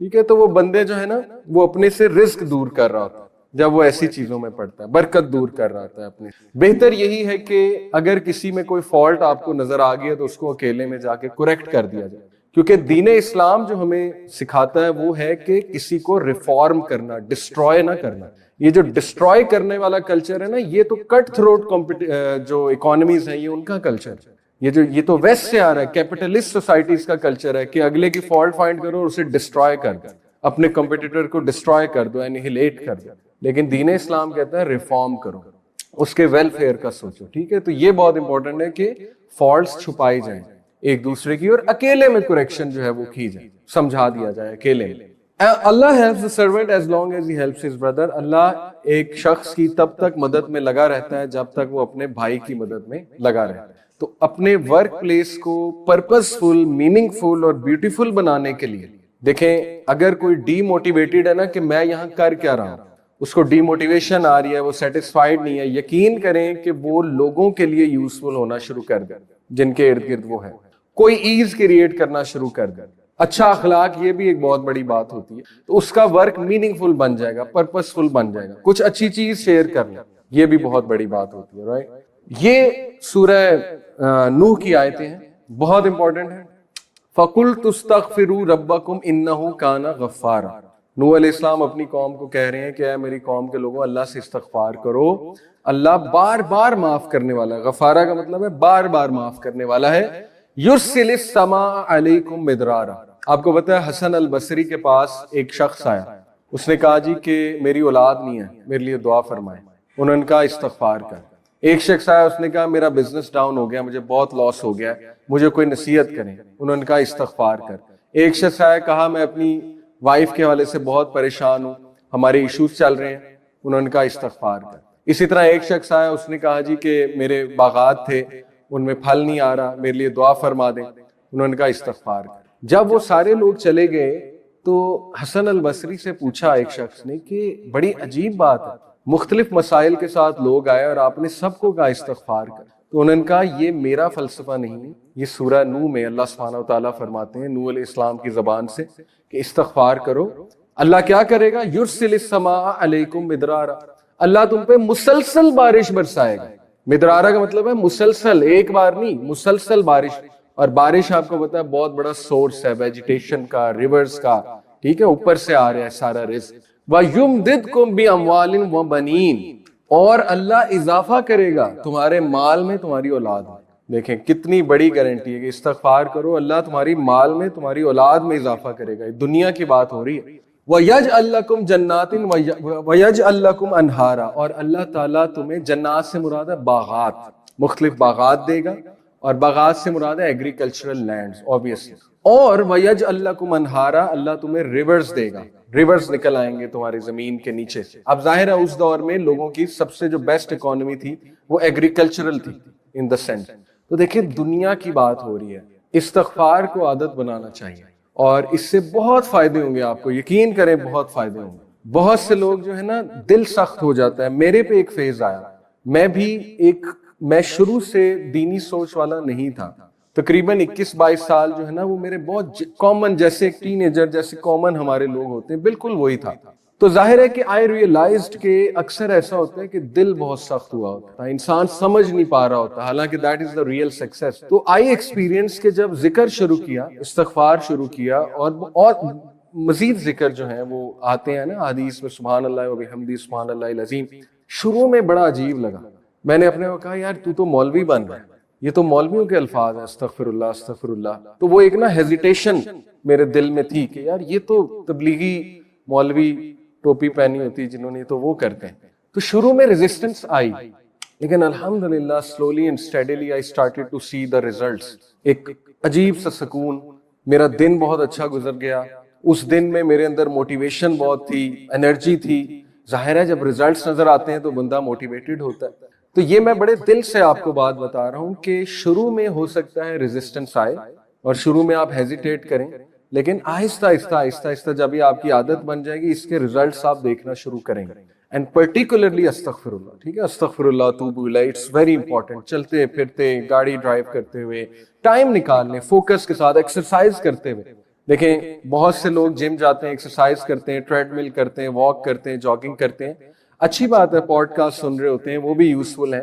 ٹھیک ہے, تو وہ بندے جو ہے نا وہ اپنے سے رزق دور کر رہا ہوتا ہے جب وہ ایسی چیزوں میں پڑتا ہے, برکت دور کر رہا ہوتا ہے اپنے. بہتر یہی ہے کہ اگر کسی میں کوئی فالٹ آپ کو نظر آ گیا تو اس کو اکیلے میں جا کے کریکٹ کر دیا جائے, کیونکہ دین اسلام جو ہمیں سکھاتا ہے وہ ہے کہ کسی کو ریفارم کرنا, ڈسٹروائے نہ کرنا. یہ جو ڈسٹروائے کرنے والا کلچر ہے نا, یہ تو کٹ تھروٹ جو اکانومیز ہیں یہ ان کا کلچر ہے. یہ تو ویسٹ سے آ رہا ہے, کیپٹلسٹ سوسائٹیز کا کلچر ہے کہ اگلے کی فالٹ فائنڈ کرو اور اسے ڈسٹروائے کر دو, اپنے کمپیٹیٹر کو ڈسٹروائے کر دو, انہیلیٹ کر دو. لیکن دین اسلام کہتا ہے ریفارم کرو, اس کے ویلفیئر کا سوچو. ٹھیک ہے, تو یہ بہت امپورٹنٹ ہے کہ فالٹس چھپائی جائیں ایک دوسرے کی, اور اکیلے میں کریکشن جو ہے وہ کی جائے, سمجھا دیا جائے اکیلے میں. اللہ helps the servant as long as he helps his brother. اللہ ایک شخص کی تب تک مدد میں لگا رہتا ہے جب تک وہ اپنے بھائی کی مدد میں لگا رہتا ہے. تو اپنے ورک پلیس کو پرپز فل, میننگ فل اور بیوٹیفل بنانے کے لیے دیکھیں, اگر کوئی ڈی موٹیویٹڈ ہے نا کہ میں یہاں کر کیا رہا ہوں, اس کو ڈی موٹیویشن آ رہی ہے, وہ سیٹسفائیڈ نہیں ہے, یقین کریں کہ وہ لوگوں کے لیے یوزفل ہونا شروع کر دے جن کے ارد گرد وہ ہے. کوئی ایز کریٹ کرنا شروع کر دے. اچھا اخلاق یہ بھی ایک بہت بڑی بات ہوتی ہے, تو اس کا ورک میننگ فل بن جائے گا, پرپز فل بن جائے گا. کچھ اچھی چیز شیئر کرنا یہ بھی بہت بڑی بات ہوتی ہے. رائٹ, یہ سورہ نوح کی آیتیں ہیں, بہت امپورٹنٹ ہیں. فَقُلْتُ اسْتَغْفِرُوا رَبَّكُمْ إِنَّهُ كَانَ غَفَّارًا. نوح علیہ السلام اپنی قوم کو کہہ رہے ہیں کہ اے میری قوم کے لوگوں اللہ سے استغفار کرو, اللہ بار بار معاف کرنے والا ہے. غفارہ کا مطلب ہے بار بار معاف کرنے والا ہے. یرسل السماء علیکم مدرارا. آپ کو پتا ہے حسن البصری کے پاس ایک شخص آیا, اس نے کہا جی کہ میری اولاد نہیں ہے, میرے لیے دعا فرمائیں. انہوں نے کہا استغفار کر. ایک شخص آیا, اس نے کہا میرا بزنس ڈاؤن ہو گیا, مجھے بہت لاس ہو گیا, مجھے کوئی نصیحت کریں. انہوں نے کہا استغفار کر. ایک شخص آیا, کہا میں اپنی وائف کے حوالے سے بہت پریشان ہوں, ہمارے ایشوز چل رہے ہیں. انہوں نے کہا استغفار کر. اسی طرح ایک شخص آیا, اس نے کہا جی کہ میرے باغات تھے ان میں پھل نہیں آ رہا, میرے لیے دعا فرما دیں. انہوں نے کہا استغفار کر. جب وہ سارے لوگ چلے گئے تو حسن البصری سے پوچھا ایک شخص نے کہ بڑی عجیب بات ہے, مختلف مسائل کے ساتھ لوگ آئے اور آپ نے سب کو کہا استغفار کر. تو انہوں نے کہا یہ میرا فلسفہ نہیں ہے, یہ سورہ نوح میں اللہ سبحانہ و تعالیٰ فرماتے ہیں نوح علیہ السلام کی زبان سے کہ استغفار کرو. اللہ کیا کرے گا؟ یرسل السماء علیکم مدرارا, اللہ تم پہ مسلسل بارش برسائے گا. مدرارا کا مطلب ہے مسلسل, ایک بار نہیں, مسلسل بارش. اور بارش آپ کو پتا ہے بہت بڑا سورس ہے ویجیٹیشن کا, ریورز کا. ٹھیک ہے, اوپر سے آ رہا ہے سارا رزق. وَيُمْدِدْكُمْ بِأَمْوَالٍ وَبَنِينَ, اور اللہ اضافہ کرے گا تمہارے مال میں, تمہاری اولاد میں. دیکھیں کتنی بڑی گارنٹی ہے کہ استغفار کرو, اللہ تمہاری مال میں, تمہاری اولاد میں اضافہ کرے گا. دنیا کی بات ہو رہی ہے, وَيَجْعَلْ لَكُمْ جَنَّاتٍ وَيَجْعَلْ لَكُمْ أَنْهَارًا، اور اللہ تعالیٰ تمہیں جنات سے مراد ہے باغات، مختلف باغات دے گا، اور باغات سے مراد ہے ایگریکلچرل لینڈز obviously، اور وَيَجْعَلْ لَكُمْ أَنْهَارًا، اللہ تمہیں ریورز دے گا، ریورز نکل آئیں گے تمہاری زمین کے نیچے سے۔ اب ظاہر ہے اس دور میں لوگوں کی سب سے جو بیسٹ اکانومی تھی وہ ایگریکلچرل تھی ان دا سینس۔ تو دیکھیں دنیا کی بات ہو رہی ہے، استغفار کو عادت بنانا چاہیے، اور اس سے بہت فائدے ہوں گے آپ کو، یقین کریں بہت فائدے ہوں گے۔ بہت سے لوگ جو ہے نا دل سخت ہو جاتا ہے، میرے پہ ایک فیز آیا، میں شروع سے دینی سوچ والا نہیں تھا، تقریباً 21-22 سال جو ہے نا وہ میرے بہت کامن، جیسے ایک ٹین ایجر جیسے کامن ہمارے لوگ ہوتے ہیں، بالکل وہی تھا۔ تو ظاہر ہے کہ آئی ریئلائزڈ کہ اکثر ایسا ہوتا ہے کہ دل بہت سخت ہوا ہوتا ہے، انسان سمجھ نہیں پا رہا ہوتا، حالانکہ that is the real success. تو آئی ایکسپیرینس کہ جب ذکر شروع کیا، استغفار شروع کیا، اور مزید ذکر جو ہیں وہ آتے ہیں نا حدیث میں، سبحان اللہ و بحمدہ سبحان اللہ العظیم، شروع میں بڑا عجیب لگا۔ میں نے اپنے کو کہا یار تو مولوی بن رہا ہے، یہ تو مولویوں کے الفاظ ہیں، استغفر اللہ استغفر اللہ۔ تو وہ ایک نا ہیزیٹیشن میرے دل میں تھی کہ یار یہ تو تبلیغی مولوی ٹوپی پہنی ہوتی جنہوں نے، تو وہ کرتے ہیں۔ تو شروع میں ریزسٹنس آئی، لیکن الحمدللہ slowly and steadily I started to see the results. ایک عجیب سا سکون، میرا دن بہت اچھا گزر گیا، اس دن میں میرے اندر موٹیویشن بہت تھی، انرجی تھی۔ ظاہر ہے جب ریزلٹس نظر آتے ہیں تو بندہ موٹیویٹڈ ہوتا ہے۔ تو یہ میں بڑے دل سے آپ کو بات بتا رہا ہوں کہ شروع میں ہو سکتا ہے ریزسٹنس آئے، اور شروع میں آپ ہیزیٹیٹ کریں، لیکن آہستہ آہستہ جب یہ آپ کی عادت بن جائے گی، اس کے ریزلٹس آپ دیکھنا شروع کریں گے۔ اینڈ پرٹیکولرلی استغفر اللہ، ٹھیک ہے، استغفر اللہ توب الیہ، اٹس ویری امپورٹنٹ۔ چلتے پھرتے، گاڑی ڈرائیو کرتے ہوئے ٹائم نکال لیں، فوکس کے ساتھ ایکسرسائز کرتے ہوئے۔ دیکھیں بہت سے لوگ جم جاتے ہیں، ایکسرسائز کرتے ہیں، ٹریڈ مل کرتے ہیں، واک کرتے ہیں، جاگنگ کرتے ہیں، اچھی بات ہے، پوڈ کاسٹ سن رہے ہوتے ہیں، وہ بھی یوزفل ہیں۔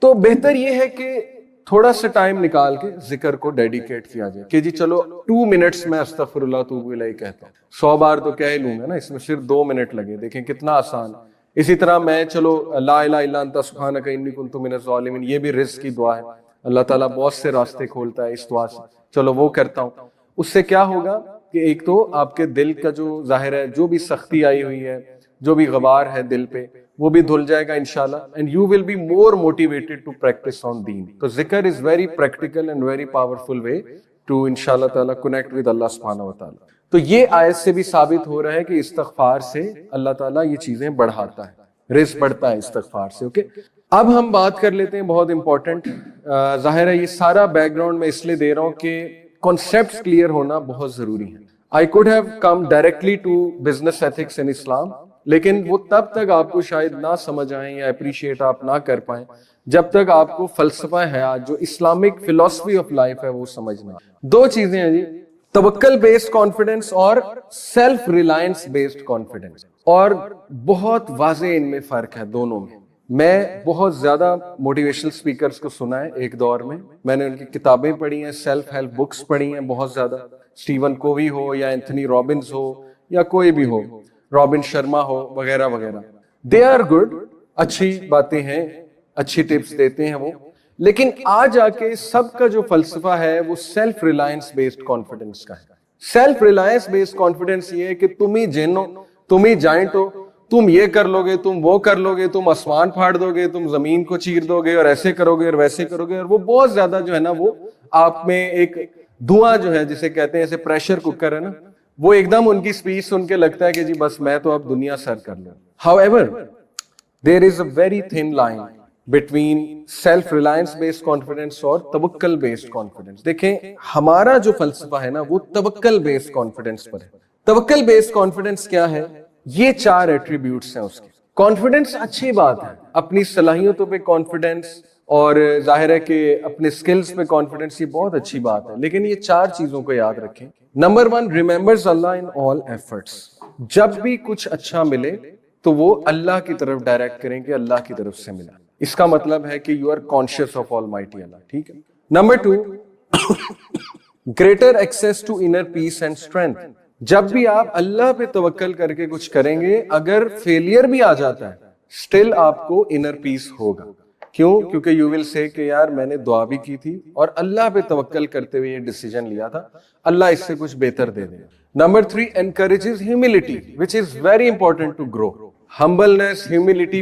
تو بہتر یہ ہے کہ تھوڑا سا ٹائم نکال کے ذکر کو ڈیڈیکیٹ کیا جائے کہ جی چلو 2 منٹس میں استغفر اللہ توب الیہ کہتا ہوں، 100 بار تو کہہ لوں گا نا، اس میں صرف 2 منٹ لگے، دیکھیں کتنا آسان۔ اسی طرح میں چلو لا الہ الا انت سبحانک انی کنت من الظالمین، یہ بھی رزق کی دعا ہے، اللہ تعالیٰ بہت سے راستے کھولتا ہے اس دعا سے، چلو وہ کرتا ہوں۔ اس سے کیا ہوگا کہ ایک تو آپ کے دل کا جو ظاہر ہے جو بھی سختی آئی ہوئی ہے، جو بھی غبار ہے دل پہ، وہ بھی دھل جائے گا انشاءاللہ، and you will be more motivated to practice on deen۔ تو ذکر is very practical and very powerful way to انشاءاللہ تعالیٰ connect with اللہ سبحانہ وتعالیٰ۔ تو یہ آیت سے بھی ثابت ہو رہا ہے کہ استغفار سے اللہ تعالیٰ یہ چیزیں بڑھاتا ہے، رزق بڑھتا ہے استغفار سے۔ اوکے، اب ہم بات کر لیتے ہیں بہت امپورٹنٹ، ظاہر ہے یہ سارا بیک گراؤنڈ میں اس لیے دے رہا ہوں کہ کانسیپٹس کلیئر ہونا بہت ضروری ہے۔ I could have come directly to business ethics in Islam، لیکن وہ تب تک آپ کو شاید نہ سمجھ آئیں یا اپریشیٹ آپ نہ کر پائیں جب تک آپ کو فلسفہ حیات جو اسلامک فلسفی آف لائف ہے وہ سمجھنا۔ 2 چیزیں ہیں جی، توکل بیسڈ کانفیڈنس اور سیلف ریلائنس بیسڈ کانفیڈنس، اور بہت واضح ان میں فرق ہے دونوں میں۔ میں بہت زیادہ موٹیویشنل سپیکرز کو سنا ہے ایک دور میں نے ان کی کتابیں پڑھی ہیں، سیلف ہیلپ بکس پڑھی ہیں بہت زیادہ، اسٹیون کووی ہو یا اینتھنی رابنز ہو یا کوئی بھی ہو، رابن شرما ہو وغیرہ وغیرہ، دے آر گڈ، اچھی باتیں ہیں، اچھی ٹپس دیتے ہیں وہ، لیکن آج آ کے سب کا جو فلسفہ ہے وہ سیلف ریلائنس بیسڈ کانفیڈنس کا ہے۔ سیلف ریلائنس بیسڈ کانفیڈنس یہ ہے کہ تم ہی جینو، تم ہی جائنٹ ہو، تم یہ کر لو گے، تم وہ کر لو گے، تم آسمان پھاڑ دو گے، تم زمین کو چیر دو گے، اور ایسے کرو گے اور ویسے کرو گے، اور وہ بہت زیادہ جو ہے نا وہ آپ میں ایک دھواں جو ہے جسے کہتے ہیں، ایسے پریشر کوکر ہے نا، وہ ایک دم ان کی سپیچ سن کے لگتا ہے کہ جی بس میں تو اب دنیا سر کر لوں۔ However, there is a very thin line between self reliance based confidence اور توکل based confidence۔ دیکھیں ہمارا جو فلسفہ ہے نا وہ توکل based confidence پر ہے۔ توکل based confidence کیا ہے؟ یہ 4 ایٹریبیوٹس ہیں اس کے۔ کانفیڈنس اچھی بات ہے، اپنی صلاحیتوں پہ کانفیڈنس، اور ظاہر ہے کہ اپنے سکلز پہ کانفیڈنس، یہ بہت اچھی بات ہے، لیکن یہ 4 چیزوں کو یاد رکھیں۔ نمبر 1، ریممبرز اللہ ان آل ایفرٹس۔ جب بھی کچھ اچھا ملے تو وہ اللہ کی طرف ڈائریکٹ کریں کہ اللہ کی طرف سے ملا، اس کا مطلب ہے کہ you are conscious of almighty Allah, ٹھیک ہے۔ Number 2، greater access to inner peace and strength. جب بھی آپ اللہ پہ توکل کر کے کچھ کریں گے، اگر فیلئر بھی آ جاتا ہے اسٹل آپ کو انر پیس ہوگا۔ کیوں؟ کیونکہ یو ول سے کہ یار میں نے دعا بھی کی تھی اور اللہ پہ توکل کرتے ہوئے یہ ڈیسیجن لیا تھا، اللہ اس سے کچھ بہتر دے دے۔ Number 3, encourages humility, which is very important to grow. Humbleness, humility,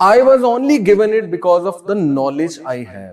I was only given it because of the knowledge I have.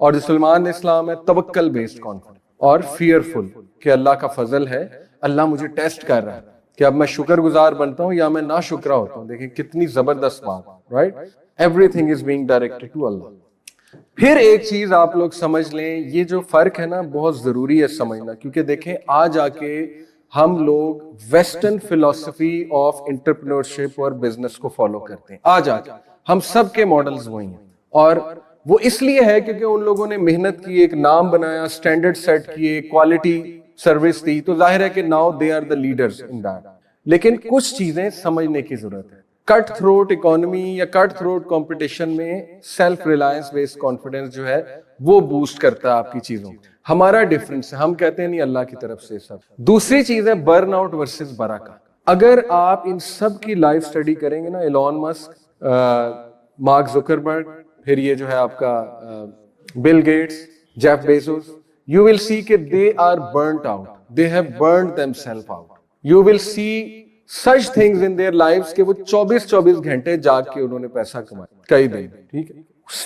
اور جو سلمان اسلام ہے توکل بیسڈ کانفیڈنس اور فیئرفل کہ اللہ کا فضل ہے, اللہ مجھے ٹیسٹ کر رہا ہے کہ اب میں شکر گزار بنتا ہوں یا میں ناشکرا ہوتا ہوں. دیکھیں کتنی زبردست بات, right? Everything is being directed to Allah. پھر ایک چیز آپ لوگ سمجھ لیں, یہ جو فرق ہے نا بہت ضروری ہے سمجھنا, کیونکہ دیکھیں آج آ کے ہم لوگ ویسٹرن فلسفی آف انٹرپرینورشپ اور بزنس کو فالو کرتے ہیں. آج آ کے ہم سب کے ماڈلز وہی ہیں, اور وہ اس لیے ہے کیونکہ ان لوگوں نے محنت کی, ایک نام بنایا, اسٹینڈرڈ سیٹ کیے, کوالٹی سروس دی, تو ظاہر ہے کہ now they are the leaders in that. لیکن کچھ چیزیں سمجھنے کی ضرورت ہے. کٹ تھروٹ اکانومی یا کٹ تھروٹ کمپٹیشن میں سیلف ریلائنس بیسڈ کانفیڈنس جو ہے وہ بوسٹ کرتا ہے آپ کی چیزوں. ہمارا ڈفرنس ہے, ہم کہتے ہیں نہیں اللہ کی طرف سے سب. دوسری چیز ہے برن آؤٹ ورسز برکہ. اگر آپ ان سب کی لائف اسٹڈی کریں گے نا, ایلون مسک, مارک زکربرگ, پھر یہ جو ہے آپ کا Bill Gates, Jeff Bezos, you will see کہ they are burnt out, they have burned themselves out. You will see such things in their lives کہ وہ 24 گھنٹے جاگ کے انہوں نے پیسہ کمایا کئی دن, ٹھیک ہے,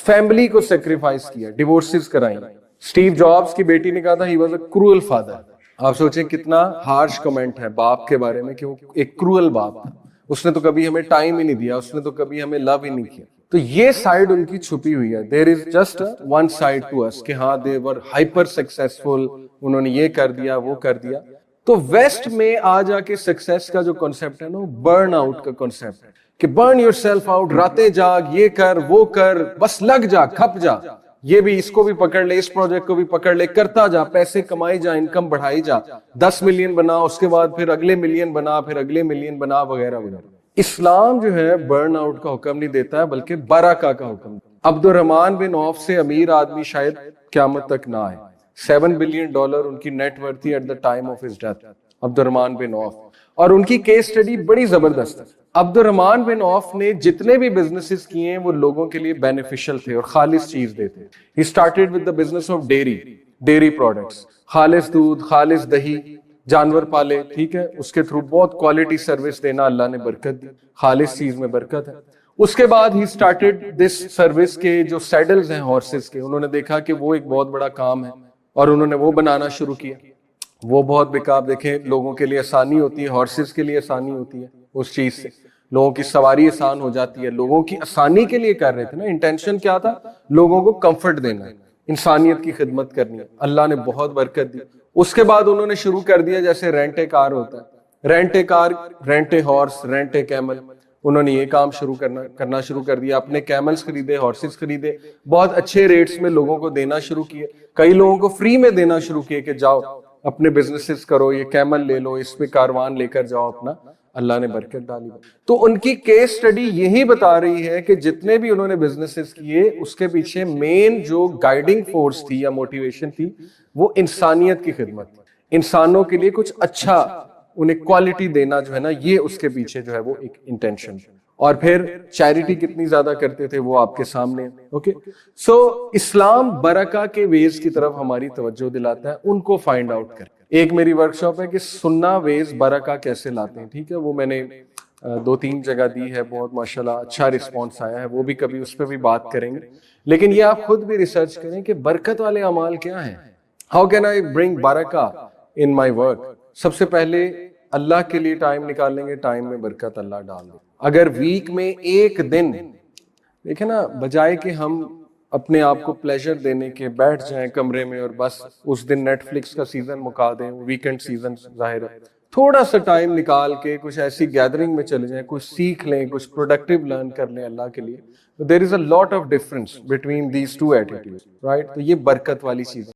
فیملی کو سیکریفائس کیا, ڈیورسز کرائیں. اسٹیو جابس کی بیٹی نے کہا تھا he was a cruel father. آپ سوچیں کتنا ہارش کمنٹ ہے باپ کے بارے میں کہ وہ ایک کروئل باپ تھا, اس نے تو کبھی ہمیں ٹائم ہی نہیں دیا, اس نے تو کبھی ہمیں لو ہی نہیں کیا. تو یہ سائیڈ ان کی چھپی ہوئی ہے. there is just one side to us کہ ہاں they were hyper successful, انہوں نے یہ کر دیا وہ کر دیا. تو ویسٹ میں آ جا کے سکسیس کا جو کنسپٹ ہے نا, برن آؤٹ کا کنسپٹ ہے کہ برن یور سیلف آؤٹ, راتیں جاگ, یہ کر وہ کر, بس لگ جا, کھپ جا, یہ بھی اس کو بھی پکڑ لے, اس پروجیکٹ کو بھی پکڑ لے, کرتا جا, پیسے کمائی جا, انکم بڑھائی جا, 10 ملین بنا, اس کے بعد پھر اگلے ملین بنا, پھر اگلے ملین بنا, وغیرہ وغیرہ. اسلام جو ہے برن آؤٹ کا حکم نہیں دیتا ہے بلکہ برکہ کا حکم. عبد الرحمان بن عوف سے امیر آدمی شاید قیامت تک نہ آئے. $7 بلین ان کی نیٹ ورتھ تھی at the time of his death, عبد الرحمان بن عوف. اور ان کی کیس اسٹڈی بڑی زبردست ہے. عبد الرحمان بن عوف نے جتنے بھی بزنسز کیے ہیں وہ لوگوں کے لیے بینیفیشل تھے اور خالص چیز دیتے. He started with the business of dairy products, خالص دودھ, خالص دہی, جانور پالے, ٹھیک ہے, اس کے تھرو بہت کوالٹی سروس دینا, اللہ نے برکت دی, خالص چیز میں برکت ہے. اس کے بعد ہی اسٹارٹڈ دس سروس کے جو سیڈلز ہیں ہارسز کے, انہوں نے دیکھا کہ وہ ایک بہت بڑا کام ہے اور انہوں نے وہ بنانا شروع کیا. وہ بہت بیکار, دیکھیں لوگوں کے لیے آسانی ہوتی ہے, ہارسز کے لیے آسانی ہوتی ہے, اس چیز سے لوگوں کی سواری آسان ہو جاتی ہے. لوگوں کی آسانی کے لیے کر رہے تھے نا, انٹینشن کیا تھا, لوگوں کو کمفرٹ دینا ہے, انسانیت کی خدمت کرنی ہے. اللہ نے بہت برکت دی. اس کے بعد انہوں نے شروع کر دیا جیسے رینٹ اے کار ہوتا ہے, rent a car, rent a horse, rent a camel. انہوں نے یہ کام کرنا شروع کر دیا. اپنے کیملز خریدے, ہارسز خریدے, بہت اچھے ریٹس میں لوگوں کو دینا شروع کیے. کئی لوگوں کو فری میں دینا شروع کیے کہ جاؤ اپنے بزنسز کرو, یہ کیمل لے لو, اس پہ کاروان لے کر جاؤ اپنا. اللہ نے برکت ڈالی. تو ان کی کیس سٹڈی یہی بتا رہی ہے کہ جتنے بھی انہوں نے بزنسز کیے اس کے پیچھے مین جو گائیڈنگ فورس تھی یا موٹیویشن تھی وہ انسانیت کی خدمت تھی. انسانوں کے لیے کچھ اچھا انہیں کوالٹی دینا جو ہے نا, یہ اس کے پیچھے جو ہے وہ ایک انٹینشن. اور پھر چیریٹی کتنی زیادہ کرتے تھے وہ آپ کے سامنے. اوکے, سو اسلام برکہ کے ویز کی طرف ہماری توجہ دلاتا ہے, ان کو فائنڈ آؤٹ کر. ایک میری ورکشاپ ہے کہ سننا ویز برکہ کیسے لاتے ہیں, ٹھیک ہے, وہ میں نے 2-3 جگہ دی ہے, بہت ماشاءاللہ اچھا رسپانس آیا ہے, وہ بھی کبھی اس پہ بھی بات کریں گے. لیکن یہ آپ خود بھی ریسرچ کریں کہ برکت والے اعمال کیا ہیں. ہاؤ کین آئی برنگ برکہ ان مائی ورک. سب سے پہلے اللہ کے لیے ٹائم نکالیں گے, ٹائم میں برکت اللہ ڈال دے. اگر ویک میں ایک دن دیکھیں نا, بجائے کہ ہم اپنے آپ کو پلیجر دینے کے بیٹھ جائیں کمرے میں اور بس اس دن نیٹ فلکس کا سیزن مکا دیں, ویکنڈ سیزن ظاہر ہے, تھوڑا سا ٹائم نکال کے کچھ ایسی گیدرنگ میں چلے جائیں, کچھ سیکھ لیں, کچھ پروڈکٹیو لرن کر لیں اللہ کے لیے. There is a lot of difference between these two attitude, right. تو یہ برکت والی چیز ہے.